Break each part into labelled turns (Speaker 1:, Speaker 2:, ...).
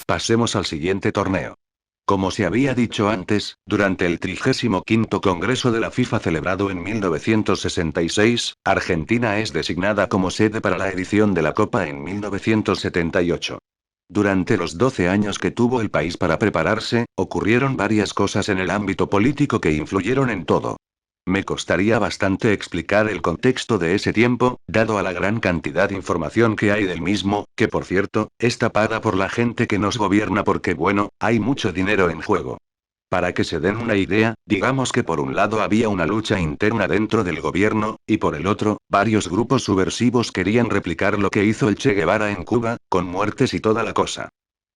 Speaker 1: Pasemos al siguiente torneo. Como se había dicho antes, durante el 35º Congreso de la FIFA celebrado en 1966, Argentina es designada como sede para la edición de la Copa en 1978. Durante los 12 años que tuvo el país para prepararse, ocurrieron varias cosas en el ámbito político que influyeron en todo. Me costaría bastante explicar el contexto de ese tiempo, dado a la gran cantidad de información que hay del mismo, que por cierto, es tapada por la gente que nos gobierna porque bueno, hay mucho dinero en juego. Para que se den una idea, digamos que por un lado había una lucha interna dentro del gobierno, y por el otro, varios grupos subversivos querían replicar lo que hizo el Che Guevara en Cuba, con muertes y toda la cosa.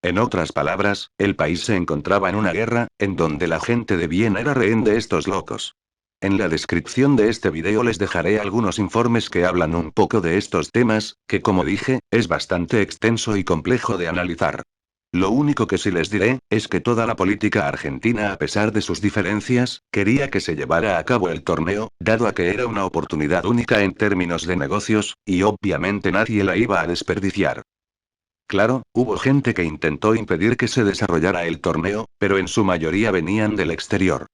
Speaker 1: En otras palabras, el país se encontraba en una guerra, en donde la gente de bien era rehén de estos locos. En la descripción de este video les dejaré algunos informes que hablan un poco de estos temas, que como dije, es bastante extenso y complejo de analizar. Lo único que sí les diré, es que toda la política argentina a pesar de sus diferencias, quería que se llevara a cabo el torneo, dado a que era una oportunidad única en términos de negocios, y obviamente nadie la iba a desperdiciar. Claro, hubo gente que intentó impedir que se desarrollara el torneo, pero en su mayoría venían del exterior.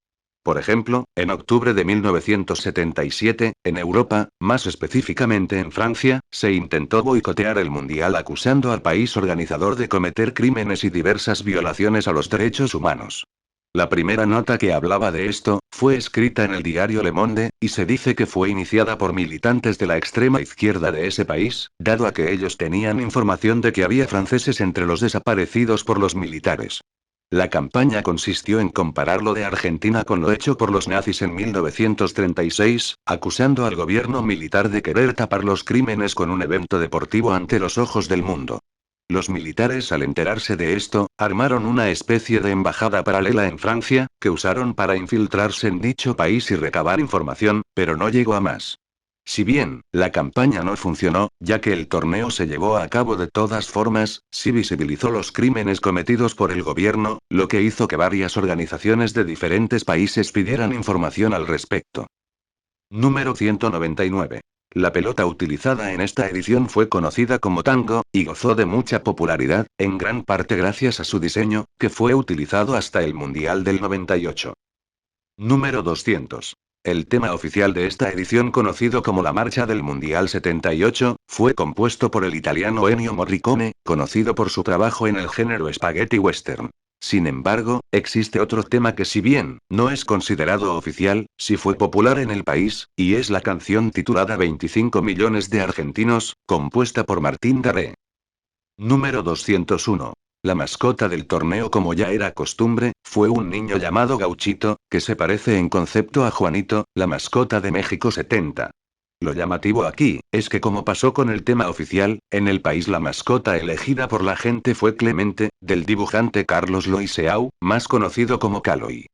Speaker 1: Por ejemplo, en octubre de 1977, en Europa, más específicamente en Francia, se intentó boicotear el Mundial acusando al país organizador de cometer crímenes y diversas violaciones a los derechos humanos. La primera nota que hablaba de esto, fue escrita en el diario Le Monde, y se dice que fue iniciada por militantes de la extrema izquierda de ese país, dado a que ellos tenían información de que había franceses entre los desaparecidos por los militares. La campaña consistió en comparar lo de Argentina con lo hecho por los nazis en 1936, acusando al gobierno militar de querer tapar los crímenes con un evento deportivo ante los ojos del mundo. Los militares, al enterarse de esto, armaron una especie de embajada paralela en Francia, que usaron para infiltrarse en dicho país y recabar información, pero no llegó a más. Si bien, la campaña no funcionó, ya que el torneo se llevó a cabo de todas formas, sí visibilizó los crímenes cometidos por el gobierno, lo que hizo que varias organizaciones de diferentes países pidieran información al respecto. Número 199. La pelota utilizada en esta edición fue conocida como tango, y gozó de mucha popularidad, en gran parte gracias a su diseño, que fue utilizado hasta el Mundial del 98. Número 200. El tema oficial de esta edición, conocido como la Marcha del Mundial 78, fue compuesto por el italiano Ennio Morricone, conocido por su trabajo en el género spaghetti western. Sin embargo, existe otro tema que si bien, no es considerado oficial, sí fue popular en el país, y es la canción titulada 25 millones de argentinos, compuesta por Martín Darré. Número 201. La mascota del torneo, como ya era costumbre, fue un niño llamado Gauchito, que se parece en concepto a Juanito, la mascota de México 70. Lo llamativo aquí, es que como pasó con el tema oficial, en el país la mascota elegida por la gente fue Clemente, del dibujante Carlos Loiseau, más conocido como Caloi.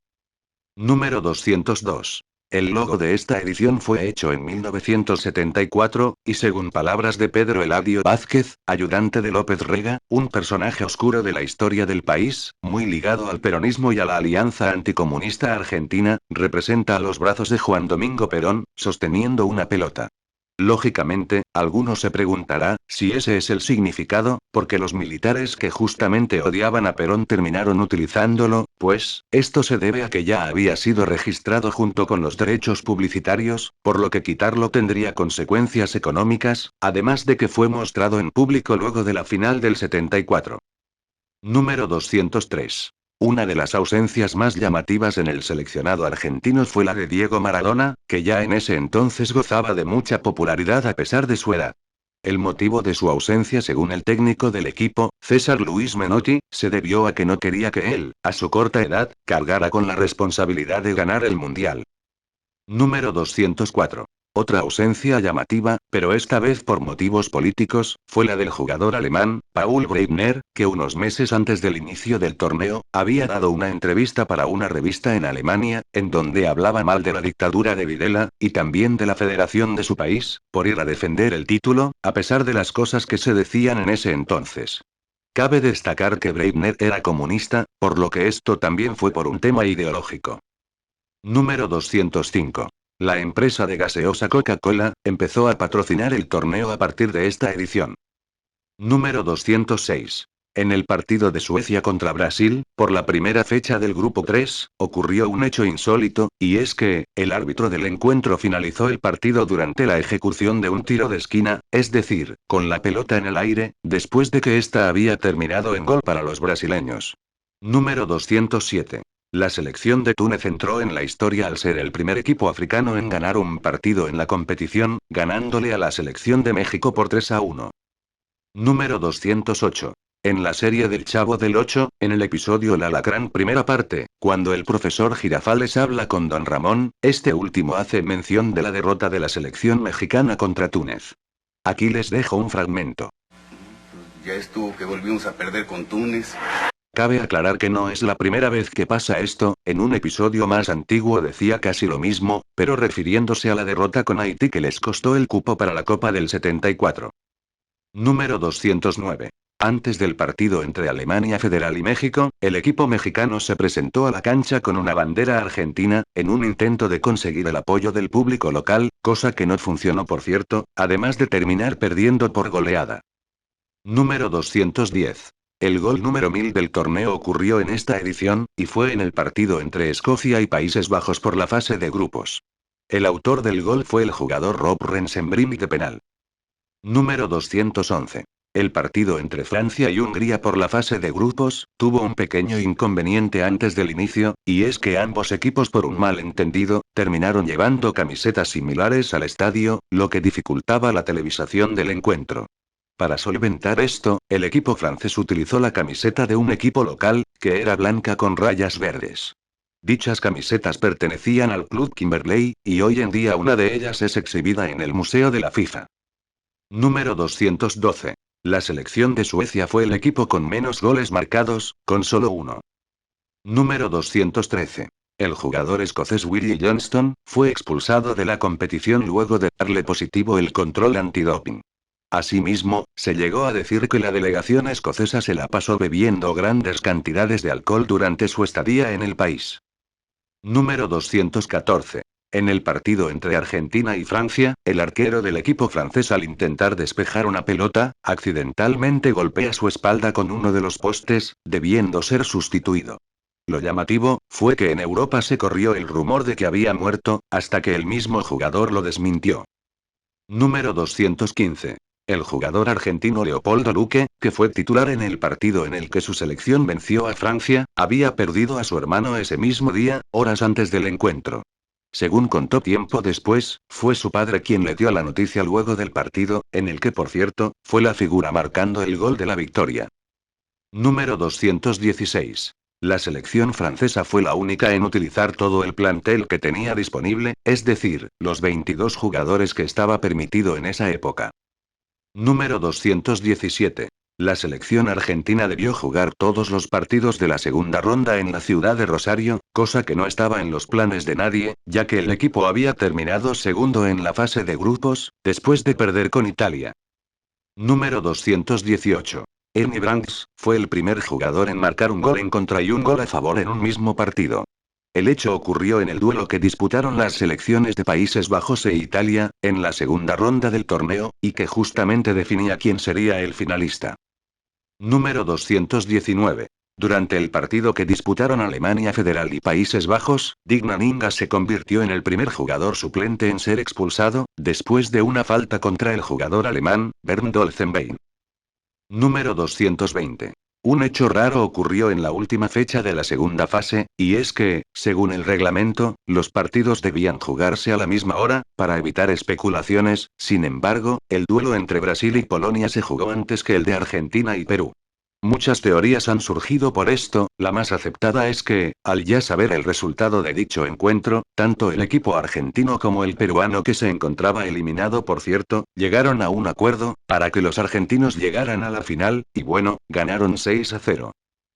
Speaker 1: Número 202. El logo de esta edición fue hecho en 1974, y según palabras de Pedro Eladio Vázquez, ayudante de López Rega, un personaje oscuro de la historia del país, muy ligado al peronismo y a la Alianza Anticomunista Argentina, representa a los brazos de Juan Domingo Perón, sosteniendo una pelota. Lógicamente, alguno se preguntará, si ese es el significado, porque los militares que justamente odiaban a Perón terminaron utilizándolo, pues, esto se debe a que ya había sido registrado junto con los derechos publicitarios, por lo que quitarlo tendría consecuencias económicas, además de que fue mostrado en público luego de la final del 74. Número 203. Una de las ausencias más llamativas en el seleccionado argentino fue la de Diego Maradona, que ya en ese entonces gozaba de mucha popularidad a pesar de su edad. El motivo de su ausencia, según el técnico del equipo, César Luis Menotti, se debió a que no quería que él, a su corta edad, cargara con la responsabilidad de ganar el Mundial. Número 204. Otra ausencia llamativa, pero esta vez por motivos políticos, fue la del jugador alemán, Paul Breitner, que unos meses antes del inicio del torneo, había dado una entrevista para una revista en Alemania, en donde hablaba mal de la dictadura de Videla, y también de la federación de su país, por ir a defender el título, a pesar de las cosas que se decían en ese entonces. Cabe destacar que Breitner era comunista, por lo que esto también fue por un tema ideológico. Número 205. La empresa de gaseosa Coca-Cola empezó a patrocinar el torneo a partir de esta edición. Número 206. En el partido de Suecia contra Brasil, por la primera fecha del grupo 3, ocurrió un hecho insólito, y es que, el árbitro del encuentro finalizó el partido durante la ejecución de un tiro de esquina, es decir, con la pelota en el aire, después de que ésta había terminado en gol para los brasileños. Número 207. La selección de Túnez entró en la historia al ser el primer equipo africano en ganar un partido en la competición, ganándole a la selección de México por 3-1. Número 208. En la serie del Chavo del Ocho, en el episodio El Alacrán primera parte, cuando el profesor Girafales habla con Don Ramón, este último hace mención de la derrota de la selección mexicana contra Túnez. Aquí les dejo un fragmento.
Speaker 2: Ya estuvo que volvimos a perder con Túnez.
Speaker 1: Cabe aclarar que no es la primera vez que pasa esto, en un episodio más antiguo decía casi lo mismo, pero refiriéndose a la derrota con Haití que les costó el cupo para la Copa del 74. Número 209. Antes del partido entre Alemania Federal y México, el equipo mexicano se presentó a la cancha con una bandera argentina, en un intento de conseguir el apoyo del público local, cosa que no funcionó por cierto, además de terminar perdiendo por goleada. Número 210. El gol número 1000 del torneo ocurrió en esta edición, y fue en el partido entre Escocia y Países Bajos por la fase de grupos. El autor del gol fue el jugador Rob Rensenbrink de penal. Número 211. El partido entre Francia y Hungría por la fase de grupos, tuvo un pequeño inconveniente antes del inicio, y es que ambos equipos por un malentendido, terminaron llevando camisetas similares al estadio, lo que dificultaba la televisación del encuentro. Para solventar esto, el equipo francés utilizó la camiseta de un equipo local, que era blanca con rayas verdes. Dichas camisetas pertenecían al Club Kimberley, y hoy en día una de ellas es exhibida en el Museo de la FIFA. Número 212. La selección de Suecia fue el equipo con menos goles marcados, con solo uno. Número 213. El jugador escocés Willie Johnston fue expulsado de la competición luego de darle positivo el control antidoping. Asimismo, se llegó a decir que la delegación escocesa se la pasó bebiendo grandes cantidades de alcohol durante su estadía en el país. Número 214. En el partido entre Argentina y Francia, el arquero del equipo francés al intentar despejar una pelota, accidentalmente golpea su espalda con uno de los postes, debiendo ser sustituido. Lo llamativo, fue que en Europa se corrió el rumor de que había muerto, hasta que el mismo jugador lo desmintió. Número 215. El jugador argentino Leopoldo Luque, que fue titular en el partido en el que su selección venció a Francia, había perdido a su hermano ese mismo día, horas antes del encuentro. Según contó tiempo después, fue su padre quien le dio la noticia luego del partido, en el que por cierto, fue la figura marcando el gol de la victoria. Número 216. La selección francesa fue la única en utilizar todo el plantel que tenía disponible, es decir, los 22 jugadores que estaba permitido en esa época. Número 217. La selección argentina debió jugar todos los partidos de la segunda ronda en la ciudad de Rosario, cosa que no estaba en los planes de nadie, ya que el equipo había terminado segundo en la fase de grupos, después de perder con Italia. Número 218. Ernie Branks fue el primer jugador en marcar un gol en contra y un gol a favor en un mismo partido. El hecho ocurrió en el duelo que disputaron las selecciones de Países Bajos e Italia, en la segunda ronda del torneo, y que justamente definía quién sería el finalista. Número 219. Durante el partido que disputaron Alemania Federal y Países Bajos, Dignan Inga se convirtió en el primer jugador suplente en ser expulsado, después de una falta contra el jugador alemán, Bernd Olzenbein. Número 220. Un hecho raro ocurrió en la última fecha de la segunda fase, y es que, según el reglamento, los partidos debían jugarse a la misma hora, para evitar especulaciones. Sin embargo, el duelo entre Brasil y Polonia se jugó antes que el de Argentina y Perú. Muchas teorías han surgido por esto, la más aceptada es que, al ya saber el resultado de dicho encuentro, tanto el equipo argentino como el peruano que se encontraba eliminado por cierto, llegaron a un acuerdo, para que los argentinos llegaran a la final, y bueno, ganaron 6-0.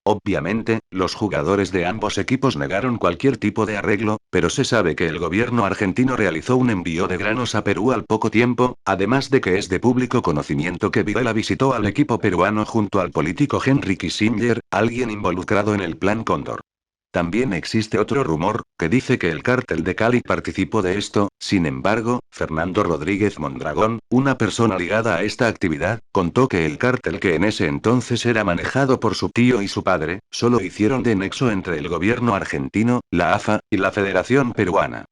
Speaker 1: Obviamente, los jugadores de ambos equipos negaron cualquier tipo de arreglo, pero se sabe que el gobierno argentino realizó un envío de granos a Perú al poco tiempo, además de que es de público conocimiento que Videla visitó al equipo peruano junto al político Henry Kissinger, alguien involucrado en el Plan Cóndor. También existe otro rumor, que dice que el cártel de Cali participó de esto. Sin embargo, Fernando Rodríguez Mondragón, una persona ligada a esta actividad, contó que el cártel, que en ese entonces era manejado por su tío y su padre, solo hicieron de nexo entre el gobierno argentino, la AFA, y la Federación Peruana.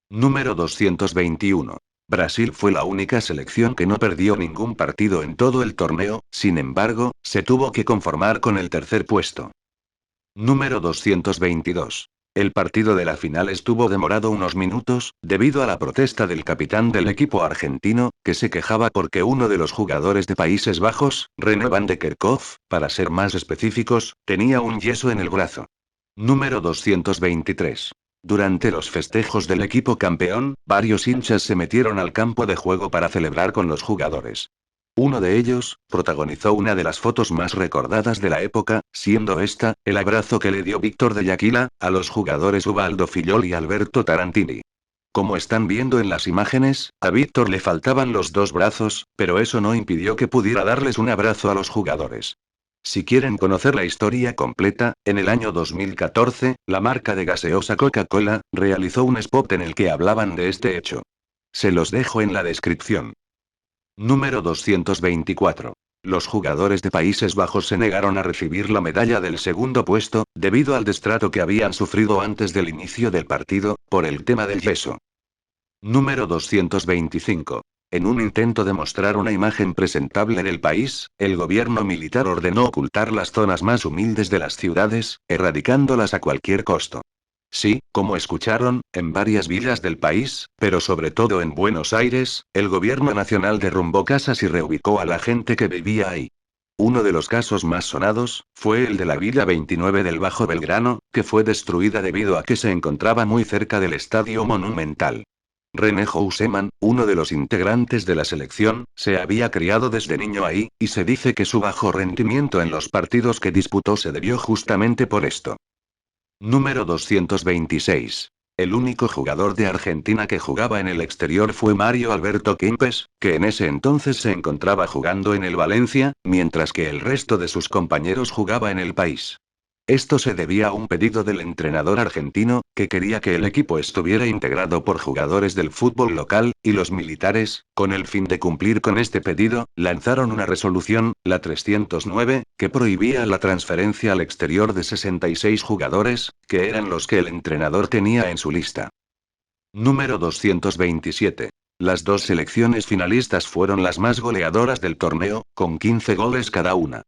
Speaker 1: Número 221. Brasil fue la única selección que no perdió ningún partido en todo el torneo, sin embargo, se tuvo que conformar con el tercer puesto. Número 222. El partido de la final estuvo demorado unos minutos, debido a la protesta del capitán del equipo argentino, que se quejaba porque uno de los jugadores de Países Bajos, René van de Kerkhoff, para ser más específicos, tenía un yeso en el brazo. Número 223. Durante los festejos del equipo campeón, varios hinchas se metieron al campo de juego para celebrar con los jugadores. Uno de ellos, protagonizó una de las fotos más recordadas de la época, siendo esta, el abrazo que le dio Víctor de Yaquila, a los jugadores Ubaldo Fillol y Alberto Tarantini. Como están viendo en las imágenes, a Víctor le faltaban los dos brazos, pero eso no impidió que pudiera darles un abrazo a los jugadores. Si quieren conocer la historia completa, en el año 2014, la marca de gaseosa Coca-Cola, realizó un spot en el que hablaban de este hecho. Se los dejo en la descripción. Número 224. Los jugadores de Países Bajos se negaron a recibir la medalla del segundo puesto, debido al destrato que habían sufrido antes del inicio del partido, por el tema del yeso. Número 225. En un intento de mostrar una imagen presentable en el país, el gobierno militar ordenó ocultar las zonas más humildes de las ciudades, erradicándolas a cualquier costo. Sí, como escucharon, en varias villas del país, pero sobre todo en Buenos Aires, el gobierno nacional derrumbó casas y reubicó a la gente que vivía ahí. Uno de los casos más sonados, fue el de la Villa 29 del Bajo Belgrano, que fue destruida debido a que se encontraba muy cerca del Estadio Monumental. René Houseman, uno de los integrantes de la selección, se había criado desde niño ahí, y se dice que su bajo rendimiento en los partidos que disputó se debió justamente por esto. Número 226. El único jugador de Argentina que jugaba en el exterior fue Mario Alberto Kempes, que en ese entonces se encontraba jugando en el Valencia, mientras que el resto de sus compañeros jugaba en el país. Esto se debía a un pedido del entrenador argentino, que quería que el equipo estuviera integrado por jugadores del fútbol local, y los militares, con el fin de cumplir con este pedido, lanzaron una resolución, la 309, que prohibía la transferencia al exterior de 66 jugadores, que eran los que el entrenador tenía en su lista. Número 227. Las dos selecciones finalistas fueron las más goleadoras del torneo, con 15 goles cada una.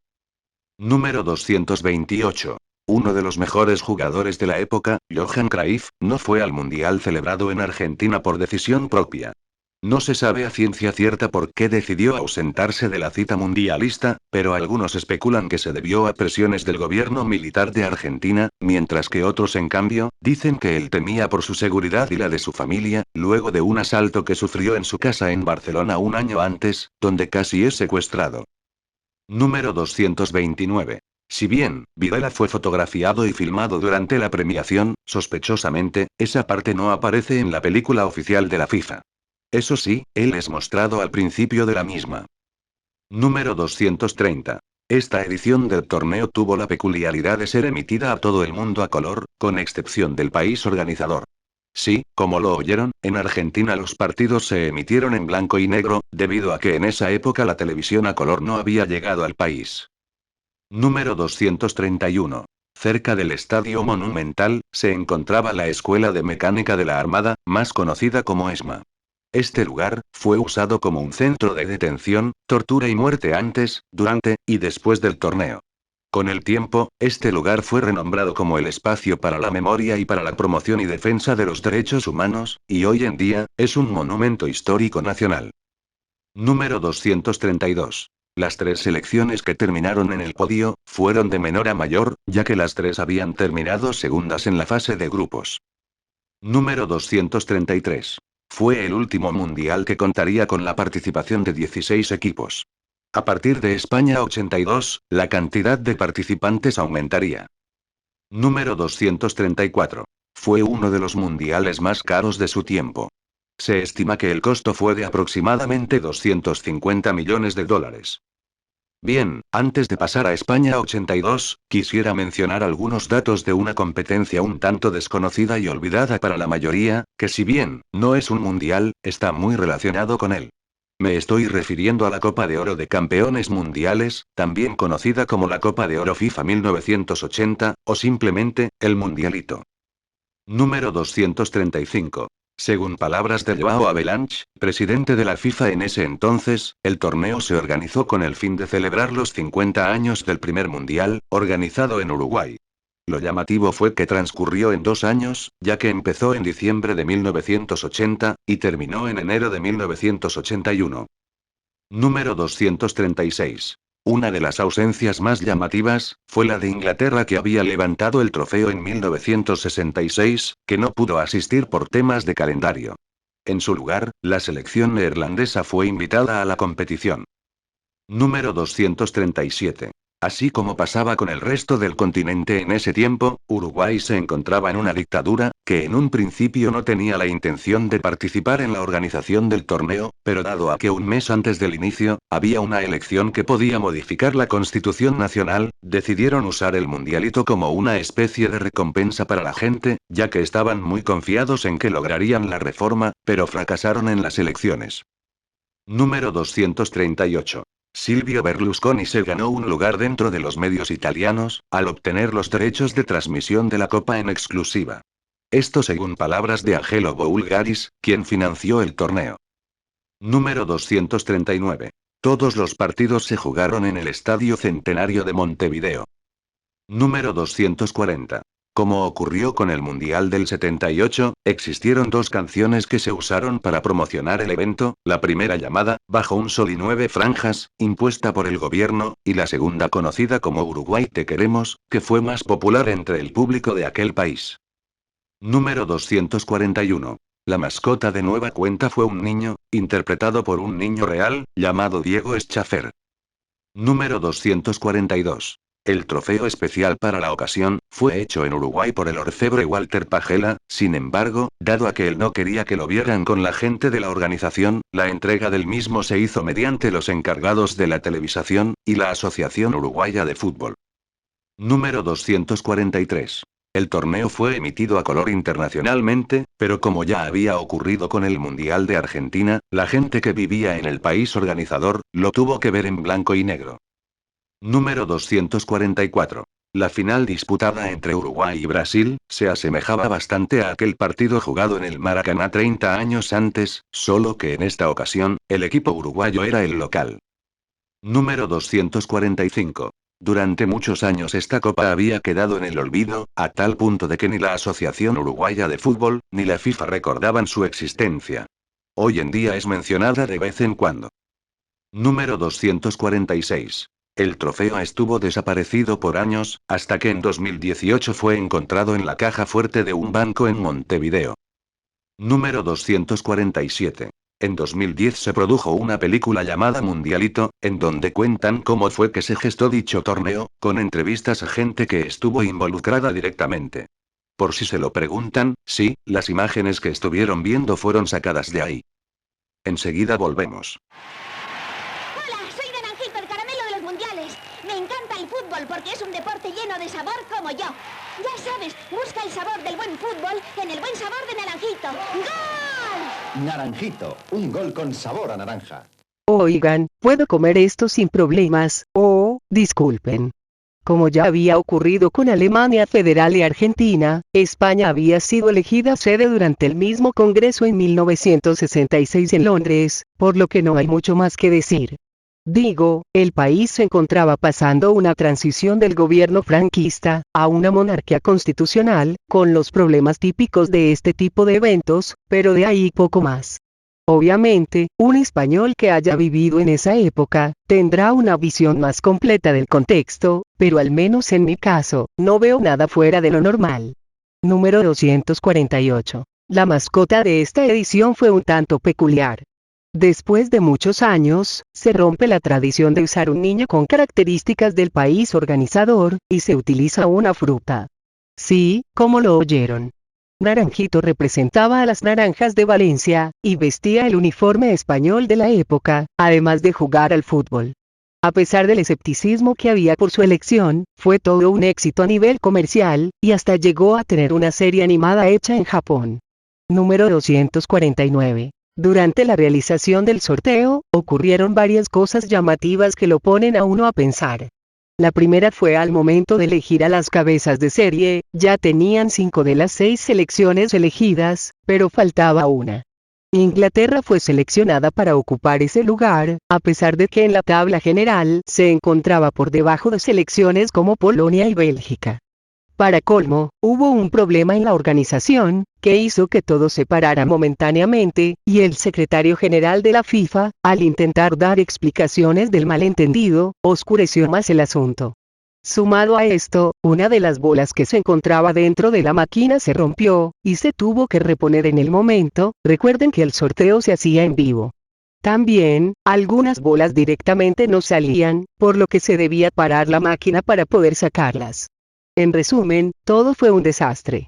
Speaker 1: Número 228. Uno de los mejores jugadores de la época, Johan Cruyff, no fue al Mundial celebrado en Argentina por decisión propia. No se sabe a ciencia cierta por qué decidió ausentarse de la cita mundialista, pero algunos especulan que se debió a presiones del gobierno militar de Argentina, mientras que otros en cambio, dicen que él temía por su seguridad y la de su familia, luego de un asalto que sufrió en su casa en Barcelona un año antes, donde casi es secuestrado. Número 229. Si bien, Videla fue fotografiado y filmado durante la premiación, sospechosamente, esa parte no aparece en la película oficial de la FIFA. Eso sí, él es mostrado al principio de la misma. Número 230. Esta edición del torneo tuvo la peculiaridad de ser emitida a todo el mundo a color, con excepción del país organizador. Sí, como lo oyeron, en Argentina los partidos se emitieron en blanco y negro, debido a que en esa época la televisión a color no había llegado al país. Número 231. Cerca del Estadio Monumental, se encontraba la Escuela de Mecánica de la Armada, más conocida como ESMA. Este lugar, fue usado como un centro de detención, tortura y muerte antes, durante, y después del torneo. Con el tiempo, este lugar fue renombrado como el Espacio para la Memoria y para la Promoción y Defensa de los Derechos Humanos, y hoy en día, es un monumento histórico nacional. Número 232. Las tres selecciones que terminaron en el podio, fueron de menor a mayor, ya que las tres habían terminado segundas en la fase de grupos. Número 233. Fue el último mundial que contaría con la participación de 16 equipos. A partir de España 82, la cantidad de participantes aumentaría. Número 234. Fue uno de los mundiales más caros de su tiempo. Se estima que el costo fue de aproximadamente $250 millones. Bien, antes de pasar a España 82, quisiera mencionar algunos datos de una competencia un tanto desconocida y olvidada para la mayoría, que si bien no es un mundial, está muy relacionado con él. Me estoy refiriendo a la Copa de Oro de Campeones Mundiales, también conocida como la Copa de Oro FIFA 1980, o simplemente, el Mundialito. Número 235. Según palabras de Joao Havelange, presidente de la FIFA en ese entonces, el torneo se organizó con el fin de celebrar los 50 años del primer mundial, organizado en Uruguay. Lo llamativo fue que transcurrió en 2 años, ya que empezó en diciembre de 1980, y terminó en enero de 1981. Número 236. Una de las ausencias más llamativas, fue la de Inglaterra que había levantado el trofeo en 1966, que no pudo asistir por temas de calendario. En su lugar, la selección neerlandesa fue invitada a la competición. Número 237. Así como pasaba con el resto del continente en ese tiempo, Uruguay se encontraba en una dictadura, que en un principio no tenía la intención de participar en la organización del torneo, pero dado a que un mes antes del inicio, había una elección que podía modificar la constitución nacional, decidieron usar el mundialito como una especie de recompensa para la gente, ya que estaban muy confiados en que lograrían la reforma, pero fracasaron en las elecciones. Número 238. Silvio Berlusconi se ganó un lugar dentro de los medios italianos, al obtener los derechos de transmisión de la Copa en exclusiva. Esto según palabras de Angelo Boulgaris, quien financió el torneo. Número 239. Todos los partidos se jugaron en el Estadio Centenario de Montevideo. Número 240. Como ocurrió con el Mundial del 78, existieron dos canciones que se usaron para promocionar el evento, la primera llamada, Bajo un sol y 9 franjas, impuesta por el gobierno, y la segunda conocida como Uruguay te queremos, que fue más popular entre el público de aquel país. Número 241. La mascota de nueva cuenta fue un niño, interpretado por un niño real, llamado Diego Schaffer. Número 242. El trofeo especial para la ocasión, fue hecho en Uruguay por el orfebre Walter Pagela, sin embargo, dado a que él no quería que lo vieran con la gente de la organización, la entrega del mismo se hizo mediante los encargados de la televisación, y la Asociación Uruguaya de Fútbol. Número 243. El torneo fue emitido a color internacionalmente, pero como ya había ocurrido con el Mundial de Argentina, la gente que vivía en el país organizador, lo tuvo que ver en blanco y negro. Número 244. La final disputada entre Uruguay y Brasil, se asemejaba bastante a aquel partido jugado en el Maracaná 30 años antes, solo que en esta ocasión, el equipo uruguayo era el local. Número 245. Durante muchos años esta copa había quedado en el olvido, a tal punto de que ni la Asociación Uruguaya de Fútbol, ni la FIFA recordaban su existencia. Hoy en día es mencionada de vez en cuando. Número 246. El trofeo estuvo desaparecido por años, hasta que en 2018 fue encontrado en la caja fuerte de un banco en Montevideo. Número 247. En 2010 se produjo una película llamada Mundialito, en donde cuentan cómo fue que se gestó dicho torneo, con entrevistas a gente que estuvo involucrada directamente. Por si se lo preguntan, sí, las imágenes que estuvieron viendo fueron sacadas de ahí. Enseguida volvemos.
Speaker 3: Hola, soy Naranjito, el caramelo de los mundiales. Me encanta el fútbol porque es un deporte lleno de sabor como yo. Ya sabes, busca el sabor del buen fútbol en el buen sabor de Naranjito. ¡Gol!
Speaker 4: Naranjito, un gol con sabor a naranja.
Speaker 5: Oigan, ¿puedo comer esto sin problemas? Oh, disculpen. Como ya había ocurrido con Alemania Federal y Argentina, España había sido elegida sede durante el mismo Congreso en 1966 en Londres, por lo que no hay mucho más que decir. Digo, el país se encontraba pasando una transición del gobierno franquista a una monarquía constitucional, con los problemas típicos de este tipo de eventos, pero de ahí poco más. Obviamente, un español que haya vivido en esa época, tendrá una visión más completa del contexto, pero al menos en mi caso, no veo nada fuera de lo normal. Número 248. La mascota de esta edición fue un tanto peculiar. Después de muchos años, se rompe la tradición de usar un niño con características del país organizador, y se utiliza una fruta. Sí, como lo oyeron. Naranjito representaba a las naranjas de Valencia, y vestía el uniforme español de la época, además de jugar al fútbol. A pesar del escepticismo que había por su elección, fue todo un éxito a nivel comercial, y hasta llegó a tener una serie animada hecha en Japón. Número 249. Durante la realización del sorteo, ocurrieron varias cosas llamativas que lo ponen a uno a pensar. La primera fue al momento de elegir a las cabezas de serie, ya tenían 5 de las 6 selecciones elegidas, pero faltaba una. Inglaterra fue seleccionada para ocupar ese lugar, a pesar de que en la tabla general se encontraba por debajo de selecciones como Polonia y Bélgica. Para colmo, hubo un problema en la organización, que hizo que todo se parara momentáneamente, y el secretario general de la FIFA, al intentar dar explicaciones del malentendido, oscureció más el asunto. Sumado a esto, una de las bolas que se encontraba dentro de la máquina se rompió, y se tuvo que reponer en el momento. Recuerden que el sorteo se hacía en vivo. También, algunas bolas directamente no salían, por lo que se debía parar la máquina para poder sacarlas. En resumen, todo fue un desastre.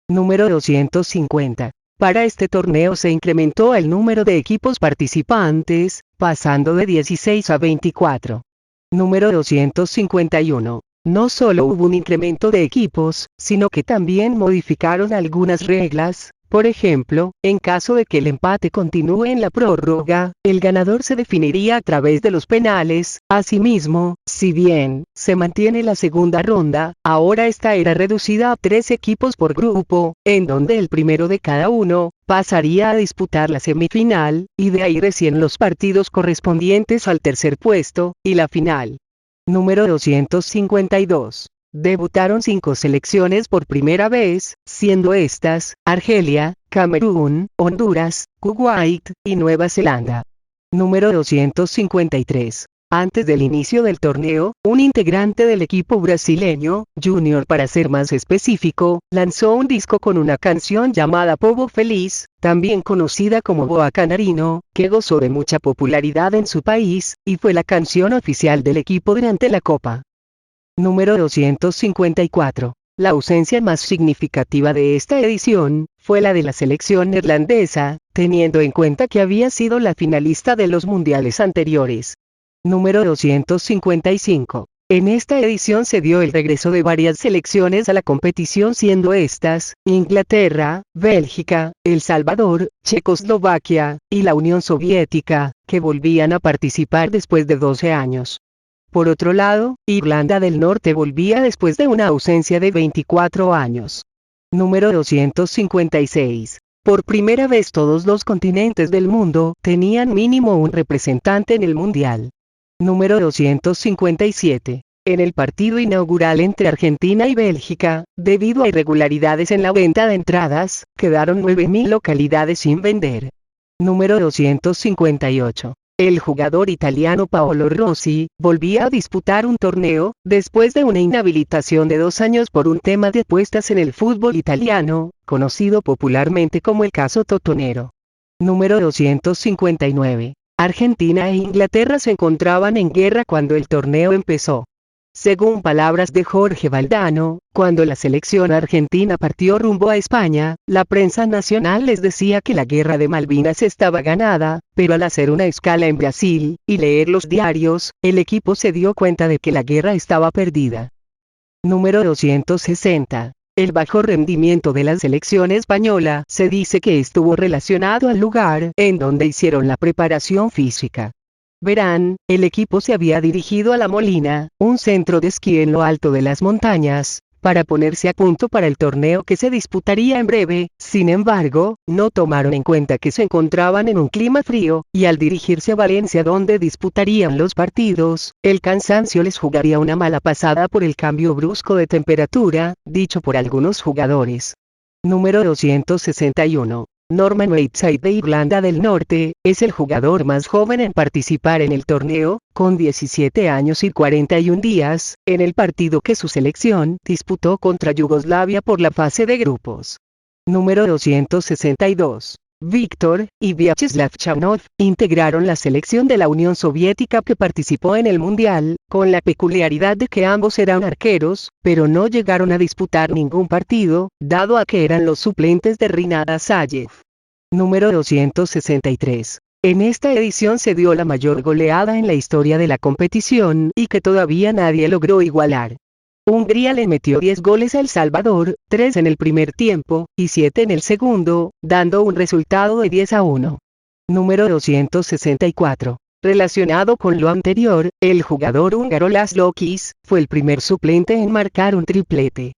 Speaker 5: Número 250. Para este torneo se incrementó el número de equipos participantes, pasando de 16 a 24. Número 251. No solo hubo un incremento de equipos, sino que también modificaron algunas reglas. Por ejemplo, en caso de que el empate continúe en la prórroga, el ganador se definiría a través de los penales. Asimismo, si bien se mantiene la segunda ronda, ahora esta era reducida a 3 equipos por grupo, en donde el primero de cada uno pasaría a disputar la semifinal, y de ahí recién los partidos correspondientes al tercer puesto, y la final. Número 252. Debutaron 5 selecciones por primera vez, siendo estas, Argelia, Camerún, Honduras, Kuwait, y Nueva Zelanda. Número 253. Antes del inicio del torneo, un integrante del equipo brasileño, Junior para ser más específico, lanzó un disco con una canción llamada Povo Feliz, también conocida como Boa Canarino, que gozó de mucha popularidad en su país, y fue la canción oficial del equipo durante la Copa. Número 254. La ausencia más significativa de esta edición, fue la de la selección neerlandesa, teniendo en cuenta que había sido la finalista de los mundiales anteriores. Número 255. En esta edición se dio el regreso de varias selecciones a la competición, siendo estas, Inglaterra, Bélgica, El Salvador, Checoslovaquia, y la Unión Soviética, que volvían a participar después de 12 años. Por otro lado, Irlanda del Norte volvía después de una ausencia de 24 años. Número 256. Por primera vez todos los continentes del mundo tenían mínimo un representante en el Mundial. Número 257. En el partido inaugural entre Argentina y Bélgica, debido a irregularidades en la venta de entradas, quedaron 9.000 localidades sin vender. Número 258. El jugador italiano Paolo Rossi volvía a disputar un torneo, después de una inhabilitación de 2 años por un tema de apuestas en el fútbol italiano, conocido popularmente como el caso Totonero. Número 259. Argentina e Inglaterra se encontraban en guerra cuando el torneo empezó. Según palabras de Jorge Valdano, cuando la selección argentina partió rumbo a España, la prensa nacional les decía que la guerra de Malvinas estaba ganada, pero al hacer una escala en Brasil, y leer los diarios, el equipo se dio cuenta de que la guerra estaba perdida. Número 260. El bajo rendimiento de la selección española se dice que estuvo relacionado al lugar en donde hicieron la preparación física. Verán, el equipo se había dirigido a La Molina, un centro de esquí en lo alto de las montañas, para ponerse a punto para el torneo que se disputaría en breve. Sin embargo, no tomaron en cuenta que se encontraban en un clima frío, y al dirigirse a Valencia donde disputarían los partidos, el cansancio les jugaría una mala pasada por el cambio brusco de temperatura, dicho por algunos jugadores. Número 261. Norman Whiteside de Irlanda del Norte, es el jugador más joven en participar en el torneo, con 17 años y 41 días, en el partido que su selección disputó contra Yugoslavia por la fase de grupos. Número 262. Víctor y Vyacheslav Chanov integraron la selección de la Unión Soviética que participó en el Mundial, con la peculiaridad de que ambos eran arqueros, pero no llegaron a disputar ningún partido, dado a que eran los suplentes de Rinat Asayev. Número 263. En esta edición se dio la mayor goleada en la historia de la competición y que todavía nadie logró igualar. Hungría le metió 10 goles a El Salvador, 3 en el primer tiempo, y 7 en el segundo, dando un resultado de 10-1. Número 264. Relacionado con lo anterior, el jugador húngaro László Kiss fue el primer suplente en marcar un triplete.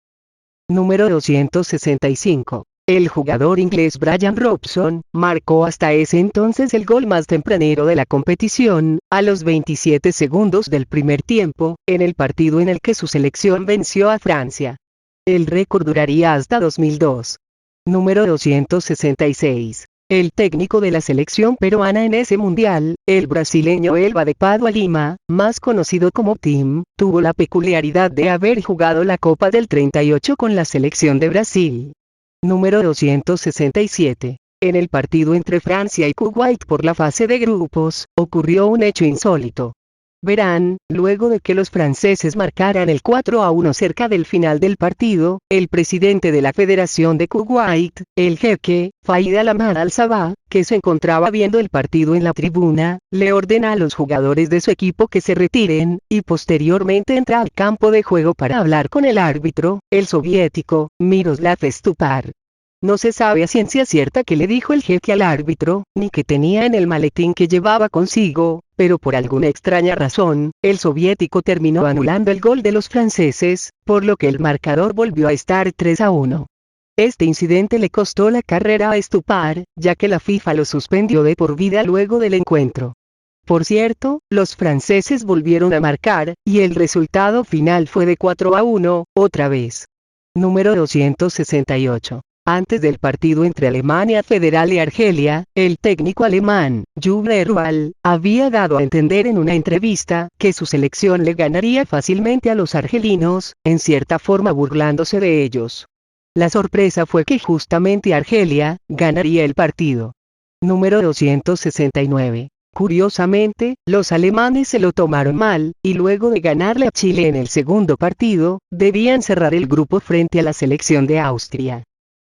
Speaker 5: Número 265. El jugador inglés Brian Robson marcó hasta ese entonces el gol más tempranero de la competición, a los 27 segundos del primer tiempo, en el partido en el que su selección venció a Francia. El récord duraría hasta 2002. Número 266. El técnico de la selección peruana en ese mundial, el brasileño Elba de Padua Lima, más conocido como Tim, tuvo la peculiaridad de haber jugado la Copa del 38 con la selección de Brasil. Número 267. En el partido entre Francia y Kuwait por la fase de grupos, ocurrió un hecho insólito. Verán, luego de que los franceses marcaran el 4-1 cerca del final del partido, el presidente de la Federación de Kuwait, el jeque, Faid Al-Ahmad Al-Sabah, que se encontraba viendo el partido en la tribuna, le ordena a los jugadores de su equipo que se retiren, y posteriormente entra al campo de juego para hablar con el árbitro, el soviético, Miroslav Stupar. No se sabe a ciencia cierta qué le dijo el jeque al árbitro, ni qué tenía en el maletín que llevaba consigo, pero por alguna extraña razón, el soviético terminó anulando el gol de los franceses, por lo que el marcador volvió a estar 3-1. Este incidente le costó la carrera a Stupar, ya que la FIFA lo suspendió de por vida luego del encuentro. Por cierto, los franceses volvieron a marcar, y el resultado final fue de 4-1, otra vez. Número 268. Antes del partido entre Alemania Federal y Argelia, el técnico alemán, Uwe Erwal, había dado a entender en una entrevista que su selección le ganaría fácilmente a los argelinos, en cierta forma burlándose de ellos. La sorpresa fue que justamente Argelia ganaría el partido. Número 269. Curiosamente, los alemanes se lo tomaron mal, y luego de ganarle a Chile en el segundo partido, debían cerrar el grupo frente a la selección de Austria.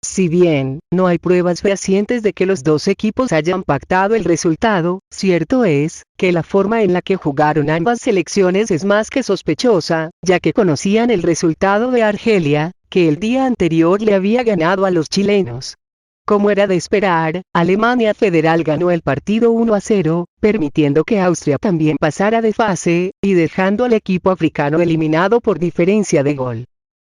Speaker 5: Si bien, no hay pruebas fehacientes de que los dos equipos hayan pactado el resultado, cierto es, que la forma en la que jugaron ambas selecciones es más que sospechosa, ya que conocían el resultado de Argelia, que el día anterior le había ganado a los chilenos. Como era de esperar, Alemania Federal ganó el partido 1-0, permitiendo que Austria también pasara de fase, y dejando al equipo africano eliminado por diferencia de gol.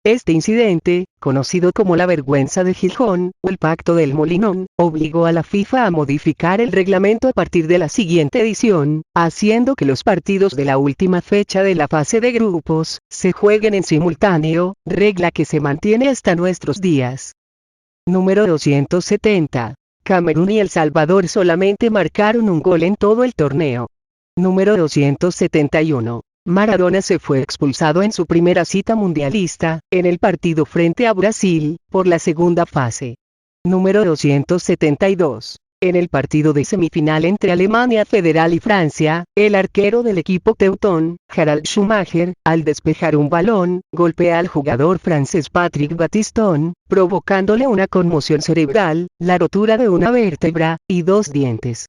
Speaker 5: Este incidente, conocido como la vergüenza de Gijón, o el pacto del Molinón, obligó a la FIFA a modificar el reglamento a partir de la siguiente edición, haciendo que los partidos de la última fecha de la fase de grupos, se jueguen en simultáneo, regla que se mantiene hasta nuestros días. Número 270. Camerún y El Salvador solamente marcaron un gol en todo el torneo. Número 271. Maradona se fue expulsado en su primera cita mundialista, en el partido frente a Brasil, por la segunda fase. Número 272. En el partido de semifinal entre Alemania Federal y Francia, el arquero del equipo teutón, Harald Schumacher, al despejar un balón, golpea al jugador francés Patrick Battiston, provocándole una conmoción cerebral, la rotura de una vértebra, y 2 dientes.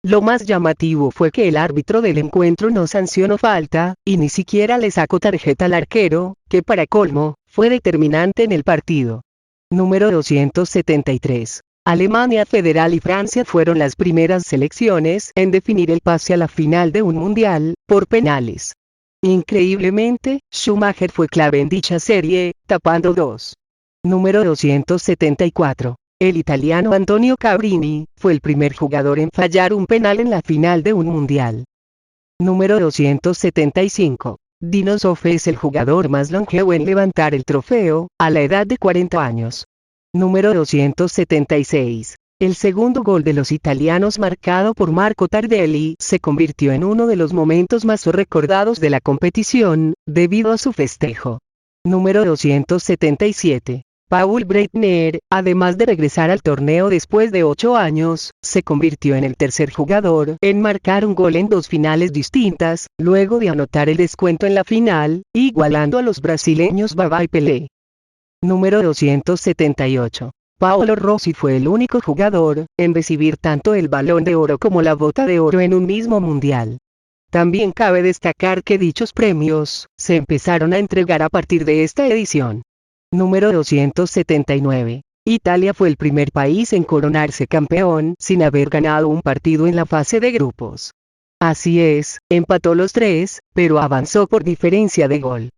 Speaker 5: Lo más llamativo fue que el árbitro del encuentro no sancionó falta, y ni siquiera le sacó tarjeta al arquero, que para colmo, fue determinante en el partido. Número 273. Alemania Federal y Francia fueron las primeras selecciones en definir el pase a la final de un mundial, por penales. Increíblemente, Schumacher fue clave en dicha serie, tapando 2. Número 274. El italiano Antonio Cabrini, fue el primer jugador en fallar un penal en la final de un mundial. Número 275. Dino Zoff es el jugador más longevo en levantar el trofeo, a la edad de 40 años. Número 276. El segundo gol de los italianos marcado por Marco Tardelli se convirtió en uno de los momentos más recordados de la competición, debido a su festejo. Número 277. Paul Breitner, además de regresar al torneo después de 8 años, se convirtió en el tercer jugador en marcar un gol en 2 finales distintas, luego de anotar el descuento en la final, igualando a los brasileños Baba y Pelé. Número 278. Paolo Rossi fue el único jugador en recibir tanto el Balón de Oro como la Bota de Oro en un mismo mundial. También cabe destacar que dichos premios se empezaron a entregar a partir de esta edición. Número 279. Italia fue el primer país en coronarse campeón sin haber ganado un partido en la fase de grupos. Así es, empató los 3, pero avanzó por diferencia de gol.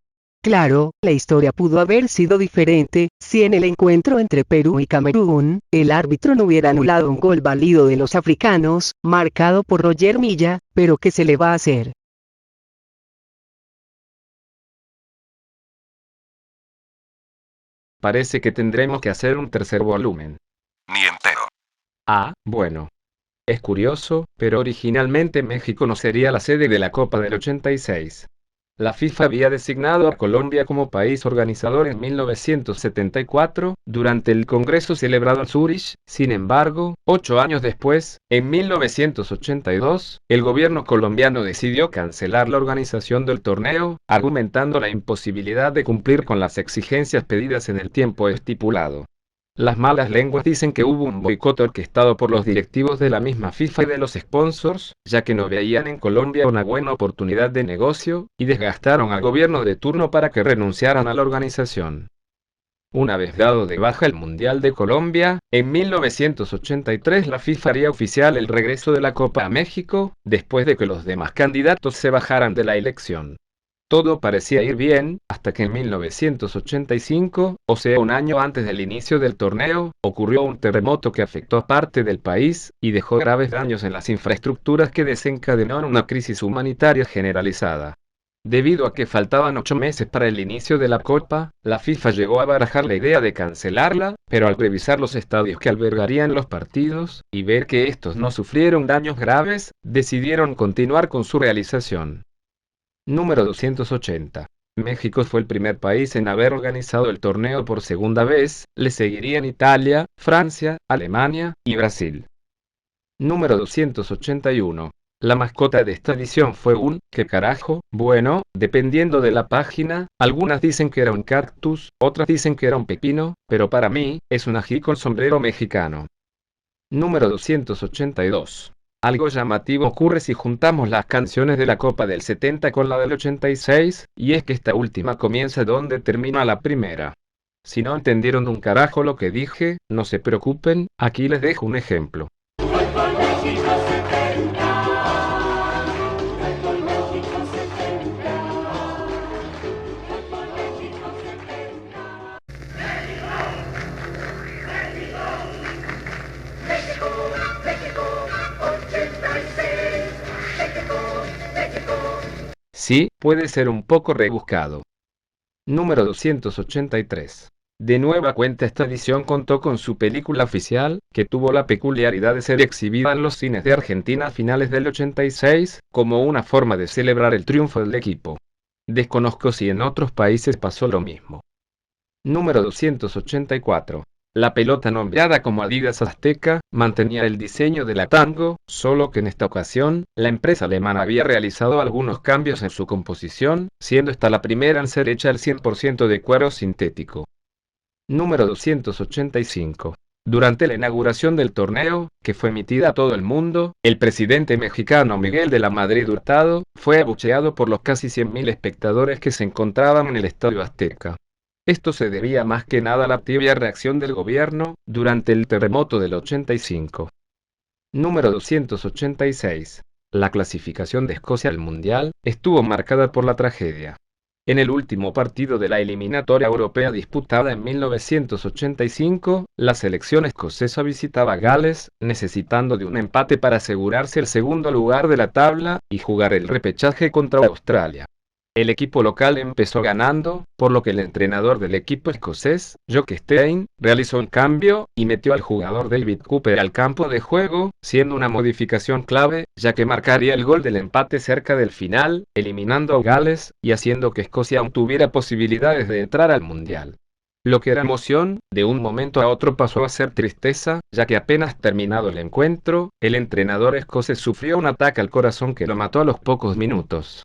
Speaker 5: Claro, la historia pudo haber sido diferente, si en el encuentro entre Perú y Camerún, el árbitro no hubiera anulado un gol válido de los africanos, marcado por Roger Milla, pero ¿qué se le va a hacer?
Speaker 6: Parece que tendremos que hacer un tercer volumen.
Speaker 1: Ni entero.
Speaker 6: Ah, bueno. Es curioso, pero originalmente México no sería la sede de la Copa del 86. La FIFA había designado a Colombia como país organizador en 1974, durante el Congreso celebrado en Zúrich. Sin embargo, 8 años después, en 1982, el gobierno colombiano decidió cancelar la organización del torneo, argumentando la imposibilidad de cumplir con las exigencias pedidas en el tiempo estipulado. Las malas lenguas dicen que hubo un boicot orquestado por los directivos de la misma FIFA y de los sponsors, ya que no veían en Colombia una buena oportunidad de negocio, y desgastaron al gobierno de turno para que renunciaran a la organización. Una vez dado de baja el Mundial de Colombia, en 1983 la FIFA haría oficial el regreso de la Copa a México, después de que los demás candidatos se bajaran de la elección. Todo parecía ir bien, hasta que en 1985, o sea un año antes del inicio del torneo, ocurrió un terremoto que afectó a parte del país, y dejó graves daños en las infraestructuras que desencadenaron una crisis humanitaria generalizada. Debido a que faltaban 8 meses para el inicio de la Copa, la FIFA llegó a barajar la idea de cancelarla, pero al revisar los estadios que albergarían los partidos, y ver que estos no sufrieron daños graves, decidieron continuar con su realización. Número 280. México fue el primer país en haber organizado el torneo por segunda vez, le seguirían Italia, Francia, Alemania y Brasil. Número 281. La mascota de esta edición fue un ¿qué carajo? Bueno, dependiendo de la página, algunas dicen que era un cactus, otras dicen que era un pepino, pero para mí, es un ají con sombrero mexicano. Número 282. Algo llamativo ocurre si juntamos las canciones de la Copa del 70 con la del 86, y es que esta última comienza donde termina la primera. Si no entendieron un carajo lo que dije, no se preocupen, aquí les dejo un ejemplo. Sí, puede ser un poco rebuscado. Número 283. De nueva cuenta esta edición contó con su película oficial, que tuvo la peculiaridad de ser exhibida en los cines de Argentina a finales del 86, como una forma de celebrar el triunfo del equipo. Desconozco si en otros países pasó lo mismo. Número 284. La pelota nombrada como Adidas Azteca, mantenía el diseño de la Tango, solo que en esta ocasión, la empresa alemana había realizado algunos cambios en su composición, siendo esta la primera en ser hecha al 100% de cuero sintético. Número 285. Durante la inauguración del torneo, que fue emitida a todo el mundo, el presidente mexicano Miguel de la Madrid Hurtado, fue abucheado por los casi 100.000 espectadores que se encontraban en el Estadio Azteca. Esto se debía más que nada a la tibia reacción del gobierno, durante el terremoto del 85. Número 286. La clasificación de Escocia al Mundial, estuvo marcada por la tragedia. En el último partido de la eliminatoria europea disputada en 1985, la selección escocesa visitaba Gales, necesitando de un empate para asegurarse el segundo lugar de la tabla, y jugar el repechaje contra Australia. El equipo local empezó ganando, por lo que el entrenador del equipo escocés, Jock Stein, realizó un cambio, y metió al jugador David Cooper al campo de juego, siendo una modificación clave, ya que marcaría el gol del empate cerca del final, eliminando a Gales, y haciendo que Escocia aún tuviera posibilidades de entrar al Mundial. Lo que era emoción, de un momento a otro pasó a ser tristeza, ya que apenas terminado el encuentro, el entrenador escocés sufrió un ataque al corazón que lo mató a los pocos minutos.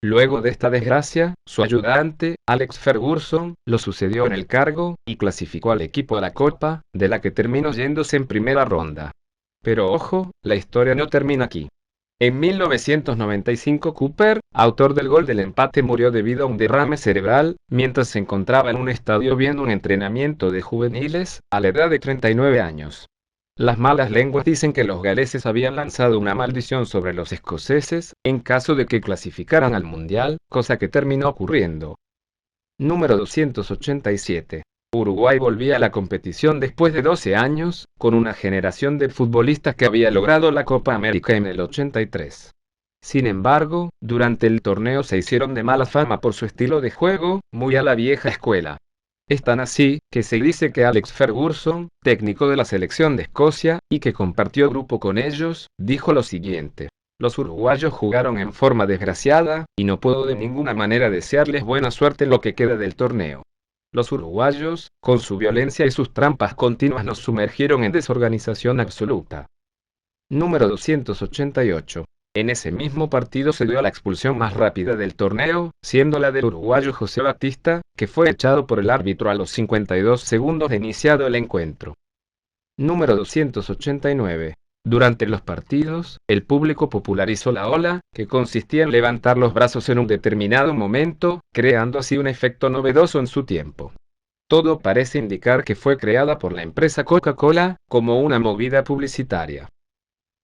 Speaker 6: Luego de esta desgracia, su ayudante, Alex Ferguson, lo sucedió en el cargo, y clasificó al equipo a la Copa, de la que terminó yéndose en primera ronda. Pero ojo, la historia no termina aquí. En 1995 Cooper, autor del gol del empate, murió debido a un derrame cerebral, mientras se encontraba en un estadio viendo un entrenamiento de juveniles, a la edad de 39 años. Las malas lenguas dicen que los galeses habían lanzado una maldición sobre los escoceses, en caso de que clasificaran al Mundial, cosa que terminó ocurriendo. Número 287. Uruguay volvía a la competición después de 12 años, con una generación de futbolistas que había logrado la Copa América en el 83. Sin embargo, durante el torneo se hicieron de mala fama por su estilo de juego, muy a la vieja escuela. Es tan así, que se dice que Alex Ferguson, técnico de la selección de Escocia, y que compartió grupo con ellos, dijo lo siguiente: los uruguayos jugaron en forma desgraciada, y no puedo de ninguna manera desearles buena suerte en lo que queda del torneo. Los uruguayos, con su violencia y sus trampas continuas, nos sumergieron en desorganización absoluta. Número 288. En ese mismo partido se dio la expulsión más rápida del torneo, siendo la del uruguayo José Batista, que fue echado por el árbitro a los 52 segundos de iniciado el encuentro. Número 289. Durante los partidos, el público popularizó la ola, que consistía en levantar los brazos en un determinado momento, creando así un efecto novedoso en su tiempo. Todo parece indicar que fue creada por la empresa Coca-Cola, como una movida publicitaria.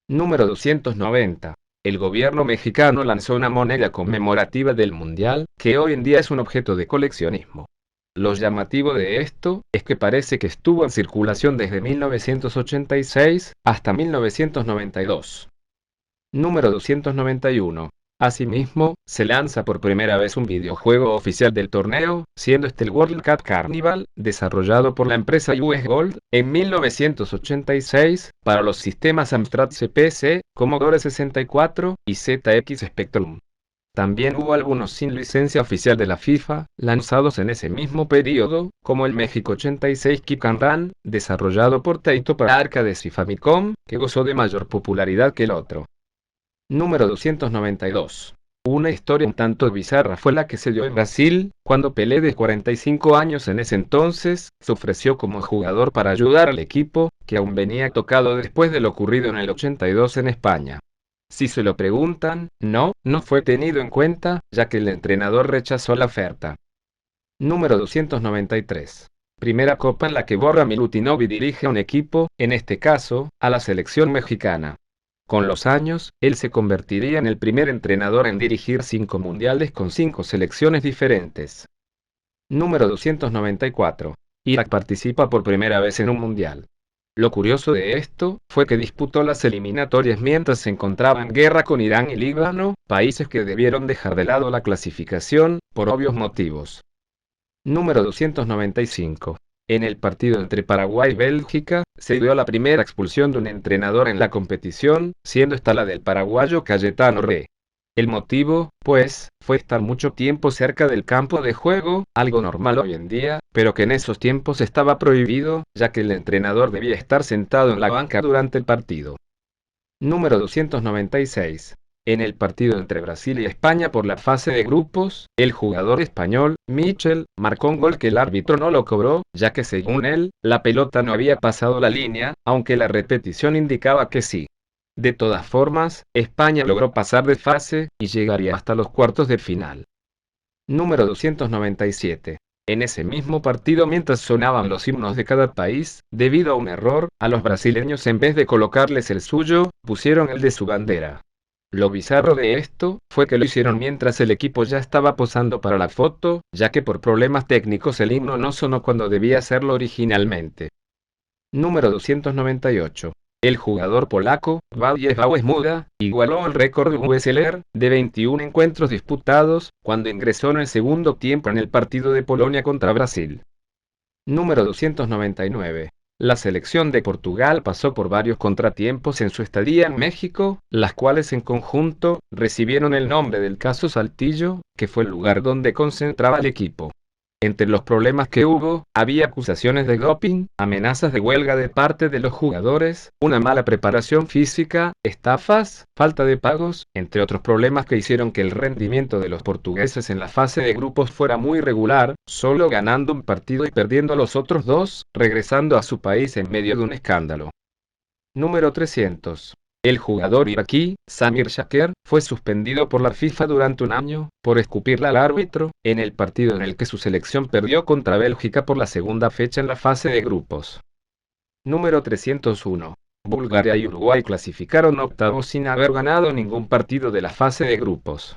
Speaker 6: Número 290. El gobierno mexicano lanzó una moneda conmemorativa del Mundial, que hoy en día es un objeto de coleccionismo. Lo llamativo de esto es que parece que estuvo en circulación desde 1986 hasta 1992. Número 291. Asimismo, se lanza por primera vez un videojuego oficial del torneo, siendo este el World Cup Carnival, desarrollado por la empresa US Gold, en 1986, para los sistemas Amstrad CPC, Commodore 64 y ZX Spectrum. También hubo algunos sin licencia oficial de la FIFA, lanzados en ese mismo periodo, como el México 86 Kick and Run, desarrollado por Taito para arcades y Famicom, que gozó de mayor popularidad que el otro. Número 292. Una historia un tanto bizarra fue la que se dio en Brasil, cuando Pelé, de 45 años en ese entonces, se ofreció como jugador para ayudar al equipo, que aún venía tocado después de lo ocurrido en el 82 en España. Si se lo preguntan, no fue tenido en cuenta, ya que el entrenador rechazó la oferta. Número 293. Primera copa en la que Borja Milutinovic dirige a un equipo, en este caso, a la selección mexicana. Con los años, él se convertiría en el primer entrenador en dirigir 5 mundiales con 5 selecciones diferentes. Número 294. Irak participa por primera vez en un mundial. Lo curioso de esto fue que disputó las eliminatorias mientras se encontraba en guerra con Irán y Líbano, países que debieron dejar de lado la clasificación, por obvios motivos. Número 295. En el partido entre Paraguay y Bélgica, se dio la primera expulsión de un entrenador en la competición, siendo esta la del paraguayo Cayetano Re. El motivo, pues, fue estar mucho tiempo cerca del campo de juego, algo normal hoy en día, pero que en esos tiempos estaba prohibido, ya que el entrenador debía estar sentado en la banca durante el partido. Número 296. En el partido entre Brasil y España por la fase de grupos, el jugador español, Michel, marcó un gol que el árbitro no lo cobró, ya que según él, la pelota no había pasado la línea, aunque la repetición indicaba que sí. De todas formas, España logró pasar de fase, y llegaría hasta los cuartos de final. Número 297. En ese mismo partido, mientras sonaban los himnos de cada país, debido a un error, a los brasileños, en vez de colocarles el suyo, pusieron el de su bandera. Lo bizarro de esto fue que lo hicieron mientras el equipo ya estaba posando para la foto, ya que por problemas técnicos el himno no sonó cuando debía hacerlo originalmente. Número 298. El jugador polaco, Władysław Muda, igualó el récord de Wesseler, de 21 encuentros disputados, cuando ingresó en el segundo tiempo en el partido de Polonia contra Brasil. Número 299. La selección de Portugal pasó por varios contratiempos en su estadía en México, las cuales en conjunto recibieron el nombre del caso Saltillo, que fue el lugar donde concentraba el equipo. Entre los problemas que hubo, había acusaciones de doping, amenazas de huelga de parte de los jugadores, una mala preparación física, estafas, falta de pagos, entre otros problemas que hicieron que el rendimiento de los portugueses en la fase de grupos fuera muy irregular, solo ganando un partido y perdiendo los otros dos, regresando a su país en medio de un escándalo. Número 300. El jugador iraquí, Samir Shaker, fue suspendido por la FIFA durante un año, por escupirle al árbitro, en el partido en el que su selección perdió contra Bélgica por la segunda fecha en la fase de grupos. Número 301. Bulgaria y Uruguay clasificaron octavos sin haber ganado ningún partido de la fase de grupos.